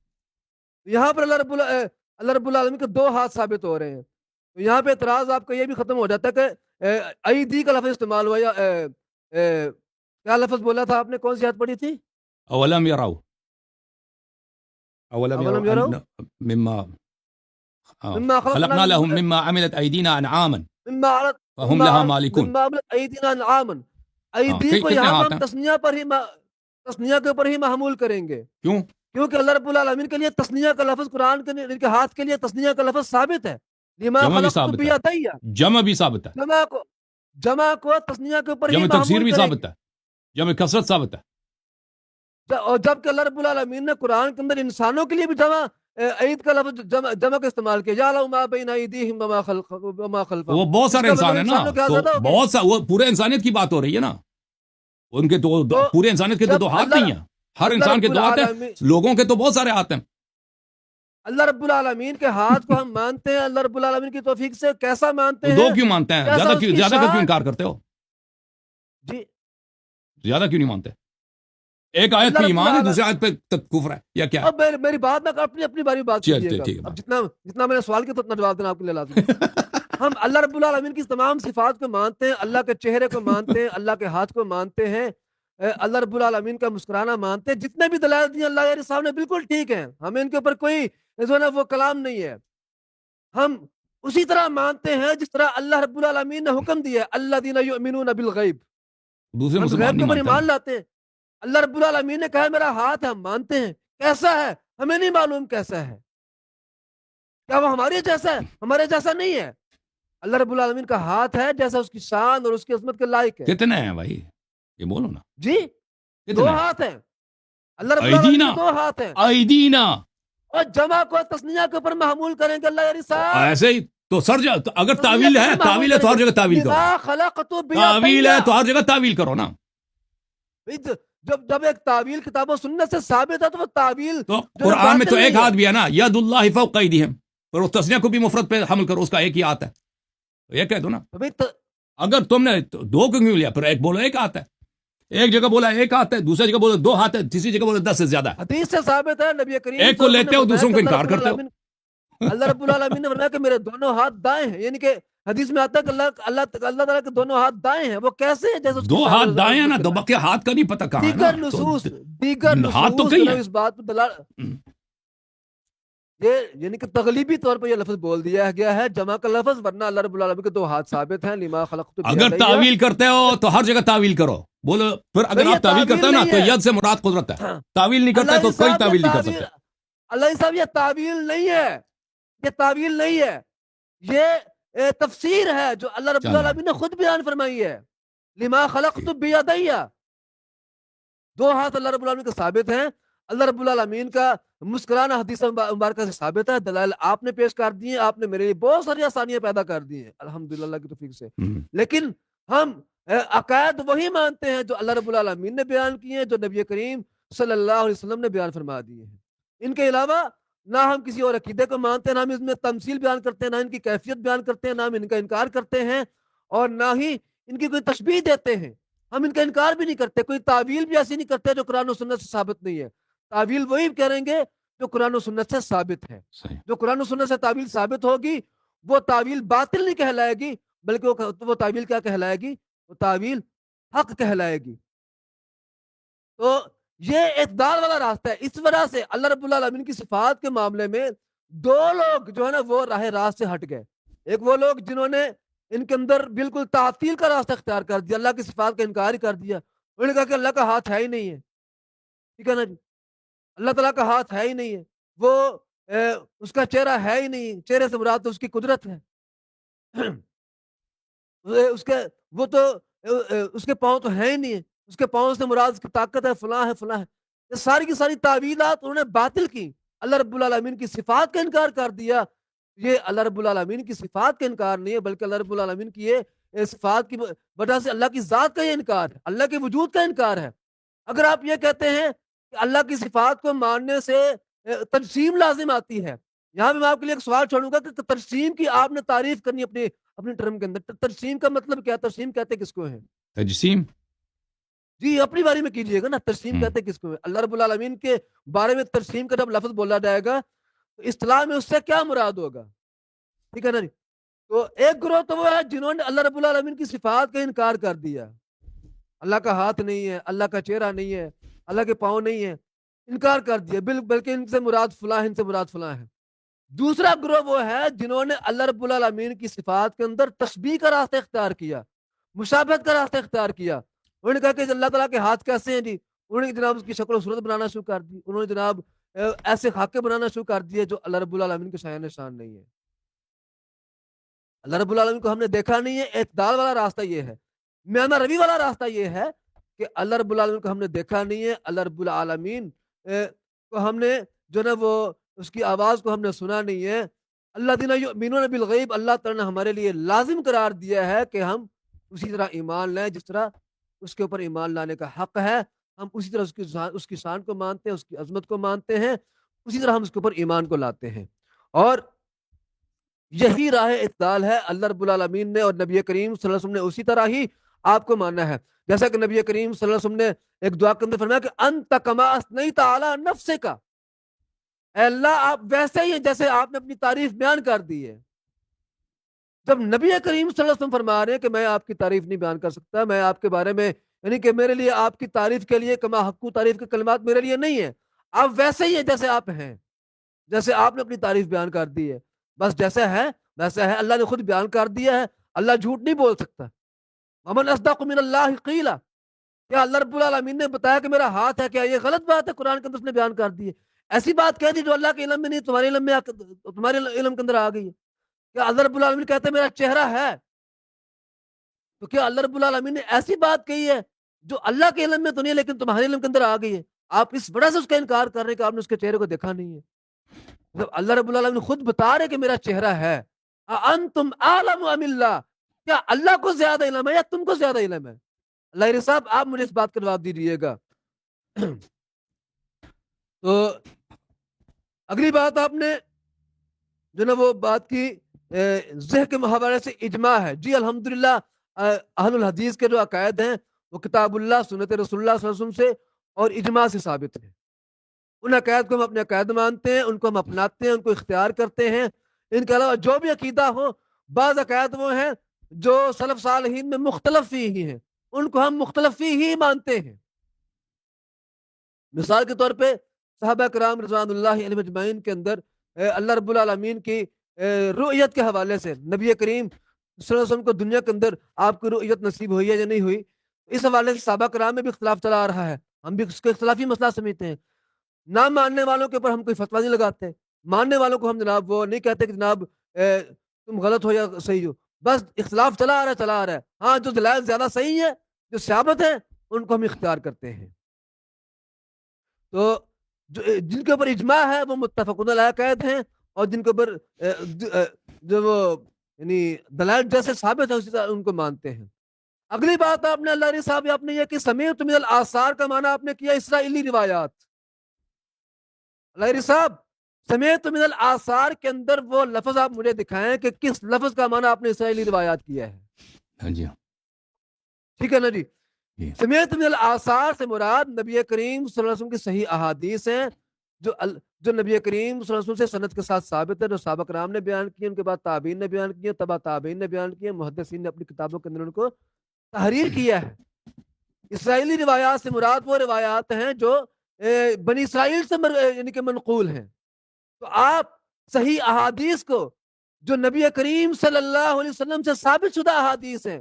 یہاں پر اللہ رب العالمین کے دو ہاتھ ثابت ہو رہے ہیں. تو یہاں پہ اعتراض آپ کا یہ بھی ختم ہو جاتا ہے کہ ایدی کا لفظ استعمال ہوا، یا کیا لفظ بولا تھا آپ نے؟ کون سی آیت پڑھی تھی؟ اولم یروا، اولم اولم یروا یروا مما مما خلقنا لهم مما عملت ایدینا انعاما فهم لها مالکون. مما عملت ایدینا انعاما، ایدی کو یہاں پر ہم تثنیہ کے اوپر ہی محمول کریں گے. کیوں؟ کیونکہ اللہ رب العالمین کے لیے تثنیہ کا لفظ قرآن کے ہاتھ کے لیے تثنیہ کا لفظ ثابت ہے. جمع بھی ثابت ہے، جمع بھی ثابت ہے، جمع کو تثنیہ کے اوپر ہی جمع تکثیر بھی محمول ثابت ہے، جمع کثرت ثابت ہے. اور جبکہ اللہ رب العالمین نے قرآن کے اندر انسانوں کے لیے بھی جمع عید کا لفظ جمع کا استعمال کیا، یعلم ما بین ایدیہم وما خلفہم. وہ بہت سارے انسان ہیں نا، تو بہت سا وہ پورے انسانیت کی بات ہو رہی ہے نا. ان کے تو پورے انسانیت کے تو دو ہاتھ نہیں ہیں، ہر انسان کے دو ہاتھ ہیں، لوگوں کے تو بہت سارے ہاتھ ہیں. اللہ رب العالمین کے ہاتھ کو ہم مانتے ہیں اللہ رب العالمین کی توفیق سے. کیسا مانتے ہیں؟ دو کیوں مانتے ہیں؟ زیادہ کا کیوں انکار کرتے ہو؟ جی زیادہ کیوں نہیں مانتے؟ ایک آیت پہ ایمان ہے، دوسری آیت پہ کفر ہے، یا کیا؟ اب میری بات میں اپنی باری بات کیجیے گا. اب جتنا میں نے سوال کیا تو اتنا جواب دینا آپ کے لیے لازم ہے. ہم اللہ رب العالمین کی تمام صفات کو مانتے ہیں، اللہ کے چہرے کو مانتے ہیں، اللہ کے ہاتھ کو مانتے ہیں، اللہ رب العالمین کا مسکرانا مانتے ہیں. جتنے بھی دلائل دیے اللہ کے سامنے بالکل ٹھیک ہیں، ہمیں ان کے اوپر کوئی جو ہے نا وہ کلام نہیں ہے. ہم اسی طرح مانتے ہیں جس طرح اللہ رب العالمین نے حکم دیا ہے، الذین یؤمنون بالغیب، دوسرے ہم مسلمان غیب کے نہیں اوپر مانتے ایمان نا۔ لاتے ہیں. اللہ رب العالمین نے کہا ہے میرا ہاتھ ہے، ہم مانتے ہیں. کیسا ہے ہمیں نہیں معلوم کیسا ہے. کیا وہ ہمارے جیسا ہے؟ ہمارے جیسا نہیں ہے. اللہ رب العالمین کا ہاتھ ہے جیسا اس کی شان اور اس کی عظمت کے لائق ہے. کتنے ہیں بھائی یہ بولو نا، جی 2 کتنے ہیں؟ ہاتھ ہیں. اللہ رب العالمین ایدینا کے 2 ہاتھ ہیں. ایدینا، اور جمع کو تسنیہ کے اوپر محمول کریں گے اللہ یعنی تو صاحب ایسے ہی تو سر تو اگر تسنیہ تعویل کے ہے، اوپر محمول تعویل ہے تو ہر کریں گے. جگہ تعویل کرو، لما خلقت تعویل ہے بیدیا. تو ہر جگہ تعویل کرو نا. جب ایک تعویل کتاب و سنت سے ثابت ہے تو وہ تعویل تو جو ہے قرآن میں تو باطل ایک نہیں ہے. ہاتھ بھی ہے نا، ید اللہ فوق ایدیہم، پر اس تسنیہ کو بھی مفرد پہ حمل کرو، اس کا ایک ہی ہاتھ ہے. تو یہ کہہ دو نا، تو بھئی اگر تم نے 2 کیوں لیا، پھر ایک بولو ایک ہاتھ ہے. ایک جگہ بولا ایک ہاتھ ہے، دوسری جگہ بولو 2 ہاتھ ہے، تیسری جگہ بولو 10 سے زیادہ ہے. حدیث سے ثابت ہے نبی کریم ایک کو صلی اللہ لیتے ہو علیہ دوسروں کو وسلم نے انکار فرمایا کرتے ہو. کہ اللہ رب العالمین نے فرمایا کہ میرے دونوں ہاتھ دائیں ہیں. یعنی کہ حدیث میں آتا ہے کہ اللہ تعالیٰ کے دونوں ہاتھ دائیں ہیں. وہ کیسے ہیں؟ جیسے اس کی 2 شان ہاتھ اور دائیں ہیں نا، عظمت تو کے باقی ہاتھ کا نہیں پتہ کہاں ہے نا. دیگر ہاتھ تو نصوص کئی جو ہے ہیں. اس بات پر یہ یعنی کہ تغلیبی طور پر یہ لفظ بول دیا گیا ہے جمع کا لفظ، ورنہ اللہ رب العالمین کے 2 ہاتھ ثابت ہیں. لما خلقت اگر بیدیا. تعویل کرتے ہو تو ہر جگہ تعویل کرو. بولو پھر اگر بھئی یہ آپ تعویل کرتے ہو نا نہیں تو ہے. ید سے مراد قدرت ہے. تعویل نہیں کرتے اللہ تو کوئی صاحب تعویل نہیں کر تعویل، سکتے. اللہ صاحب یہ تعویل نہیں ہے، یہ تعویل نہیں ہے، یہ تفسیر ہے جو اللہ رب چلو العالمین نے خود بیان فرمائی ہے. لما خلقت بیدیا. 2 ہاتھ اللہ رب العالمین کے ثابت ہیں. اللہ رب العالمین کا مسکرانہ حدیث مبارکہ سے ثابت ہے. دلائل آپ نے پیش کر دی ہیں، آپ نے میرے لیے بہت ساری آسانیاں پیدا کر دی ہیں الحمدللہ اللہ کی توفیق سے. لیکن ہم عقائد وہی مانتے ہیں جو اللہ رب العالمین نے بیان کیے ہیں، جو نبی کریم صلی اللہ علیہ وسلم نے بیان فرما دیے ہیں. ان کے علاوہ نہ ہم کسی اور عقیدے کو مانتے ہیں، نہ ہم اس میں تمثیل بیان کرتے ہیں، نہ ان کی کیفیت بیان کرتے ہیں، نہ ہم ان کا انکار کرتے ہیں، اور نہ ہی ان کی کوئی تشبیہ دیتے ہیں. ہم ان کا انکار بھی نہیں کرتے. کوئی تعویل بھی ایسی نہیں کرتے جو قرآن و سنت سے ثابت نہیں ہے. تعویل وہی کریں گے جو قرآن و سنت سے ثابت ہے. صحیح. جو قرآن و سنت سے تعویل ثابت ہوگی وہ تعویل باطل نہیں کہلائے گی، بلکہ وہ تعویل کیا کہلائے گی؟ وہ تعویل حق کہلائے گی. تو یہ اعتدال والا راستہ ہے. اس وجہ سے اللہ رب العالمین کی صفات کے معاملے میں 2 لوگ جو ہے نا وہ راہ راست سے ہٹ گئے. ایک وہ لوگ جنہوں نے ان کے اندر بالکل تعطیل کا راستہ اختیار کر دیا، اللہ کی صفات کا انکار ہی کر دیا. انہوں نے کہا کہ اللہ کا ہاتھ ہے ہی نہیں ہے. ٹھیک ہے نا جی، اللہ تعالیٰ کا ہاتھ ہے ہی نہیں ہے، وہ اس کا چہرہ ہے ہی نہیں. چہرے سے مراد تو اس کی قدرت ہے. اس کے وہ تو اس کے پاؤں تو ہے ہی نہیں ہے، اس کے پاؤں سے مراد اس کی طاقت ہے، فلاں ہے فلاں ہے. یہ ساری کی ساری تعویلات انہوں نے باطل کی. اللہ رب العالمین کی صفات کا انکار کر دیا. یہ اللہ رب العالمین کی صفات کا انکار نہیں ہے، بلکہ اللہ رب العالمین کی یہ صفات کی وجہ سے اللہ کی ذات کا یہ انکار ہے، اللہ کے وجود کا انکار ہے. اگر آپ یہ کہتے ہیں کہ اللہ کی صفات کو ماننے سے تجسیم لازم آتی ہے، یہاں بھی میں آپ کے لیے ایک سوال چھوڑوں گا کہ تجسیم کی آپ نے تعریف کرنی اپنے ٹرم کے اندر. تجسیم کا مطلب کیا؟ تجسیم کہتے کس کو ہے؟ تجسیم جی اپنی باری میں کیجئے گا نا. تجسیم کہتے کس کو ہے؟ اللہ رب العالمین کے بارے میں تجسیم کا جب لفظ بولا جائے گا تو اصطلاح میں اس سے کیا مراد ہوگا؟ ٹھیک ہے نا جی. تو ایک گروہ تو وہ ہے جنہوں نے اللہ رب العالمین کی صفات کا انکار کر دیا. اللہ کا ہاتھ نہیں ہے، اللہ کا چہرہ نہیں ہے، اللہ کے پاؤں نہیں ہے، انکار کر دیا. بلکہ ان سے مراد فلاں ہے، ان سے مراد فلاں ہے. دوسرا گروہ وہ ہے جنہوں نے اللہ رب العالمین کی صفات کے اندر تشبیہ کا راستہ اختیار کیا، مشابہت کا راستہ اختیار کیا. انہوں نے کہا کہ اللہ تعالیٰ کے ہاتھ کیسے ہیں جی؟ انہوں نے جناب اس کی شکل و صورت بنانا شروع کر دی. انہوں نے جناب ایسے خاکے بنانا شروع کر دیے جو اللہ رب العالمین کے شایان نشان نہیں ہے. اللہ رب العالمین کو ہم نے دیکھا نہیں ہے. اعتدال والا راستہ یہ ہے، میانہ روی والا راستہ یہ ہے کہ اللہ رب العالمین کو ہم نے دیکھا نہیں ہے. اللہ رب العالمین کو ہم نے جو نا وہ اس کی آواز کو ہم نے سنا نہیں ہے. اللہ دینا یؤمنون بالغیب، اللہ تعالیٰ نے ہمارے لیے لازم قرار دیا ہے کہ ہم اسی طرح ایمان لائیں جس طرح اس کے اوپر ایمان لانے کا حق ہے. ہم اسی طرح اس کی شان کو مانتے ہیں، اس کی عظمت کو مانتے ہیں، اسی طرح ہم اس کے اوپر ایمان کو لاتے ہیں. اور یہی راہ اعتدال ہے. اللہ رب العالمین نے اور نبی کریم صلی اللہ علیہ وسلم نے اسی طرح ہی آپ کو ماننا ہے. جیسا کہ نبی کریم صلی اللہ علیہ وسلم نے ایک دعا کے اندر فرمایا کہ انت کما اثنیت علی نفسک، اے اللہ آپ ویسے ہی ہیں جیسے آپ نے اپنی تعریف بیان کر دی ہے. جب نبی کریم صلی اللہ علیہ وسلم فرما رہے ہیں کہ میں آپ کی تعریف نہیں بیان کر سکتا، میں آپ کے بارے میں یعنی کہ میرے لیے آپ کی تعریف کے لیے کما حقو تعریف کے کلمات میرے لیے نہیں ہے، آپ ویسے ہی ہیں جیسے آپ ہیں، جیسے آپ نے اپنی تعریف بیان کر دی ہے. بس جیسا ہے ویسا ہے. اللہ نے خود بیان کر دیا ہے، اللہ جھوٹ نہیں بول سکتا. ومن اصدق من اللہ قیلا، کیا اللہ رب العالمین نے بتایا کہ میرا ہاتھ ہے؟ کیا یہ غلط بات ہے؟ قرآن کے اندر اس نے بیان کر دی ہے، ایسی بات کہہ دی جو اللہ کے علم میں نہیں، تمہارے علم میں تمہارے علم کے اندر آ گئی ہے۔ کیا اللہ رب العالمین کہتے ہیں میرا چہرہ ہے؟ تو کیا اللہ رب العالمین نے ایسی بات کہی ہے جو اللہ کے علم میں تو نہیں لیکن تمہارے علم کے اندر آ گئی ہے؟ آپ اس وجہ سے اس کا انکار کر رہے ہیں کہ آپ نے اس کے چہرے کو دیکھا نہیں ہے۔ جب اللہ رب العالمین خود بتا رہے کہ میرا چہرہ ہے، انتم عالم ام اللہ، کیا اللہ کو زیادہ علم ہے یا تم کو زیادہ علم ہے؟ اللہ صاحب آپ مجھے اس بات کا جواب دیجیے گا۔ تو اگلی بات آپ نے جو نا وہ بات کی ذہ کے حوالے سے اجماع ہے۔ جی الحمدللہ اہل الحدیث کے جو عقائد ہیں وہ کتاب اللہ، سنت رسول اللہ صلی اللہ علیہ وسلم سے اور اجماع سے ثابت ہیں۔ ان عقائد کو ہم اپنے عقائد مانتے ہیں، ان کو ہم اپناتے ہیں، ان کو اختیار کرتے ہیں۔ ان کے علاوہ جو بھی عقیدہ ہو، بعض عقائد وہ ہیں جو سلف صالحین میں مختلف ہی ہیں، ان کو ہم مختلف ہی مانتے ہیں۔ مثال کے طور پہ صحابہ کرام رضوان اللہ علیہم اجمعین کے اندر اللہ رب العالمین کی رؤیت کے حوالے سے نبی کریم صلی اللہ علیہ وسلم کو دنیا کے اندر آپ کو رؤیت نصیب ہوئی ہے یا نہیں ہوئی، اس حوالے سے صحابہ کرام میں بھی اختلاف چلا آ رہا ہے، ہم بھی اس کو اختلافی مسئلہ سمجھتے ہیں۔ نہ ماننے والوں کے اوپر ہم کوئی فتویٰ نہیں لگاتے، ماننے والوں کو ہم جناب وہ نہیں کہتے کہ جناب تم غلط ہو یا صحیح ہو، بس اختلاف چلا آ رہا ہے۔ ہاں جو دلائل زیادہ صحیح ہے، جو ثابت ہے، ان کو ہم اختیار کرتے ہیں۔ تو جن کے اوپر اجماع ہے وہ متفقون علیہ عقائد ہیں، اور جن کے اوپر جو وہ یعنی دلائل جیسے ثابت ہے اسی طرح ان کو مانتے ہیں۔ اگلی بات آپ نے اللہ صاحب آپ نے یہ کہ سمیعت من الآثار کا معنی آپ نے کیا اسرائیلی روایات۔ اللہ صاحب سمیعت من الآثار کے اندر وہ لفظ آپ مجھے دکھائیں کہ کس لفظ کا معنی آپ نے اسرائیلی روایات کیا ہے۔ ہاں جی، ٹھیک ہے نا جی۔ سمیعت من الآثار سے مراد نبی کریم صلی اللہ علیہ وسلم کی صحیح احادیث ہیں جو نبی کریم صلی اللہ علیہ وسلم سے سند کے ساتھ ثابت ہے، جو صحابہ کرام نے بیان کی، ان کے بعد تابعین نے بیان کیے، تبع تابعین نے بیان کیے، محدثین نے اپنی کتابوں کے اندر ان کو تحریر کیا ہے۔ اسرائیلی روایات سے مراد وہ روایات ہیں جو بنی اسرائیل سے یعنی کہ منقول ہیں۔ تو آپ صحیح احادیث کو جو نبی کریم صلی اللہ علیہ وسلم سے ثابت شدہ احادیث ہیں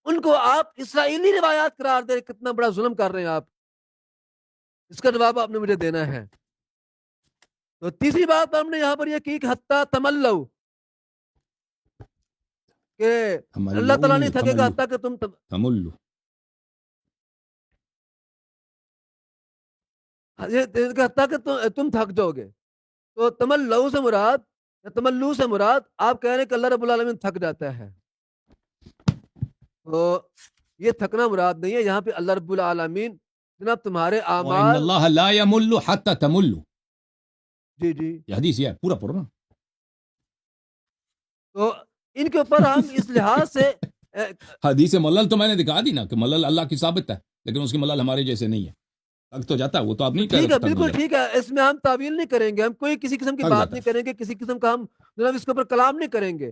ان کو آپ اسرائیلی روایات قرار دے، کتنا بڑا ظلم کر رہے ہیں آپ۔ اس کا جواب آپ نے مجھے دینا ہے۔ تو تیسری بات ہم نے یہاں پر یہ کی کہ حتیٰ تملو، کہ اللہ تعالیٰ نہیں تھکے گا حتیٰ کہ تم تملو، حتیٰ کہ تم تھک جاؤ گے۔ تو تملو سے مراد یا تملو سے مراد آپ کہہ رہے ہیں کہ اللہ رب العالمین تھک جاتا ہے، تو یہ تھکنا مراد نہیں ہے یہاں پہ۔ اللہ رب العالمین جناب تمہارے وَإِنَّ اعمال، اللَّهَ لَا يَمُلُّ حَتَّى تَمُلُّ، جی جی، یہ حدیث یہ ہے پورا نا۔ تو ان کے اوپر ہم اس لحاظ سے حدیث ملل تو میں نے دکھا دی نا کہ ملل اللہ کی ثابت ہے، لیکن اس کی ملل ہمارے جیسے نہیں ہے، تک تو جاتا ہے وہ تو آپ نہیں کہہ ٹھیک ہے، رہے۔ بالکل ٹھیک ہے، اس میں ہم تعویل نہیں کریں گے، ہم کوئی کسی قسم کی بات نہیں کریں گے، کسی قسم کا ہم جناب اس کے اوپر کلام نہیں کریں گے۔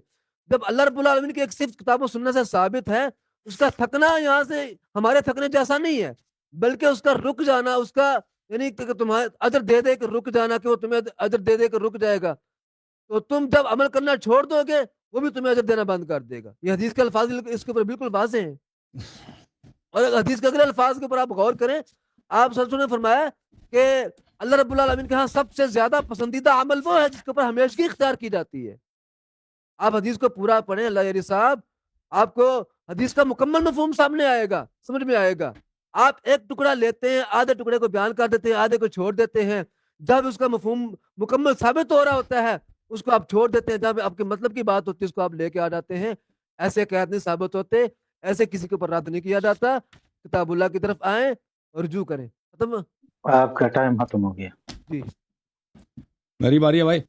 جب اللہ رب العالمین کی ایک صرف کتاب و سنت سے ثابت ہے، اس کا تھکنا یہاں سے ہمارے تھکنے جیسا نہیں ہے، بلکہ اس کا رک جانا، اس کا یعنی کہ تمہیں اجر دے دے کہ رک جانا، کہ وہ تمہیں اجر دے دے کہ رک جائے گا، تو تم جب عمل کرنا چھوڑ دو گے وہ بھی تمہیں اجر دینا بند کر دے گا۔ یہ حدیث کے الفاظ اس کے اوپر بالکل واضح ہیں، اور حدیث کے اگلے الفاظ کے اوپر آپ غور کریں، آپ صلی اللہ علیہ وسلم نے فرمایا کہ اللہ رب العالمین کے ہاں سب سے زیادہ پسندیدہ عمل وہ ہے جس کے اوپر ہمیشگی اختیار کی جاتی ہے۔ آپ حدیث کو پورا پڑھیں اللہ یاری صاحب، آپ کو حدیث کا مکمل مفہوم سامنے آئے گا، سمجھ میں آئے گا۔ آپ ایک ٹکڑا لیتے ہیں، آدھے ٹکڑے کو بیان کر دیتے ہیں، آدھے کو چھوڑ دیتے ہیں، جب اس کا مفہوم مکمل ثابت ہو رہا ہوتا ہے اس کو آپ چھوڑ دیتے ہیں، جب آپ کے مطلب کی بات ہوتی ہے اس کو آپ لے کے آ جاتے ہیں۔ ایسے قید نہیں ثابت ہوتے، ایسے کسی کے اوپر رد نہیں کیا جاتا۔ کتاب اللہ کی طرف آئیں اور رجوع کریں۔ ختم، آپ کا ٹائم ختم ہو گیا۔ جی میری باری ہے بھائی۔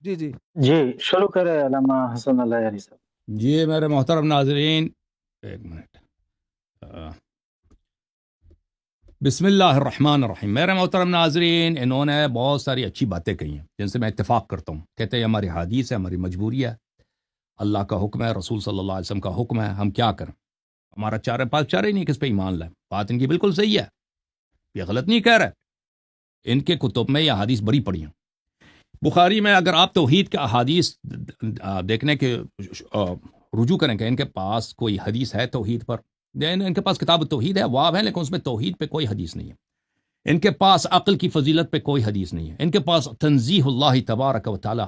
جی جی جی شروع کرے علامہ حسن اللہ یاری صاحب۔ جی میرے محترم ناظرین، ایک منٹ، بسم اللہ الرحمن الرحیم۔ میرے محترم ناظرین، انہوں نے بہت ساری اچھی باتیں کہی ہیں جن سے میں اتفاق کرتا ہوں۔ کہتے ہیں ہماری حدیث ہے، ہماری مجبوری ہے، اللہ کا حکم ہے، رسول صلی اللہ علیہ وسلم کا حکم ہے، ہم کیا کریں؟ ہمارا چارے پاس چارے نہیں کس پہ ایمان لائیں۔ بات ان کی بالکل صحیح ہے، یہ غلط نہیں کہہ رہے۔ ان کے کتب میں یہ حدیث بڑی پڑی ہیں۔ بخاری میں اگر آپ توحید کے احادیث دیکھنے کے رجوع کریں کہ ان کے پاس کوئی حدیث ہے توحید پر، ان کے پاس کتاب توحید ہے، ابواب ہیں، لیکن اس میں توحید پہ کوئی حدیث نہیں ہے۔ ان کے پاس عقل کی فضیلت پہ کوئی حدیث نہیں ہے۔ ان کے پاس تنزیہ اللہ تبارک و تعالی،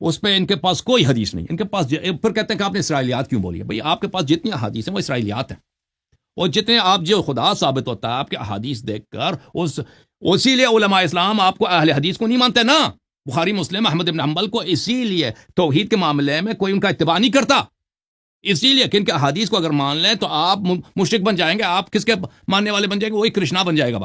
اس پہ ان کے پاس کوئی حدیث نہیں۔ ان کے پاس پھر کہتے ہیں کہ آپ نے اسرائیلیات کیوں بولی ہے؟ بھئی آپ کے پاس جتنی احادیث ہیں وہ اسرائیلیات ہیں، اور جتنے آپ جو خدا ثابت ہوتا ہے آپ کے احادیث دیکھ کر، اسی لیے علماء اسلام آپ کو اہل حدیث کو نہیں مانتے نا، بخاری مسلم احمد بن حنبل کو، اسی لیے توحید کے معاملے میں کوئی ان کا اتباع نہیں کرتا، اسی لیے کہ ان کے احادیث کو اگر مان لیں تو آپ مشرک بن جائیں گے، آپ کس کے ماننے والے بن جائیں گے؟ وہی کرشنا بن جائے گا۔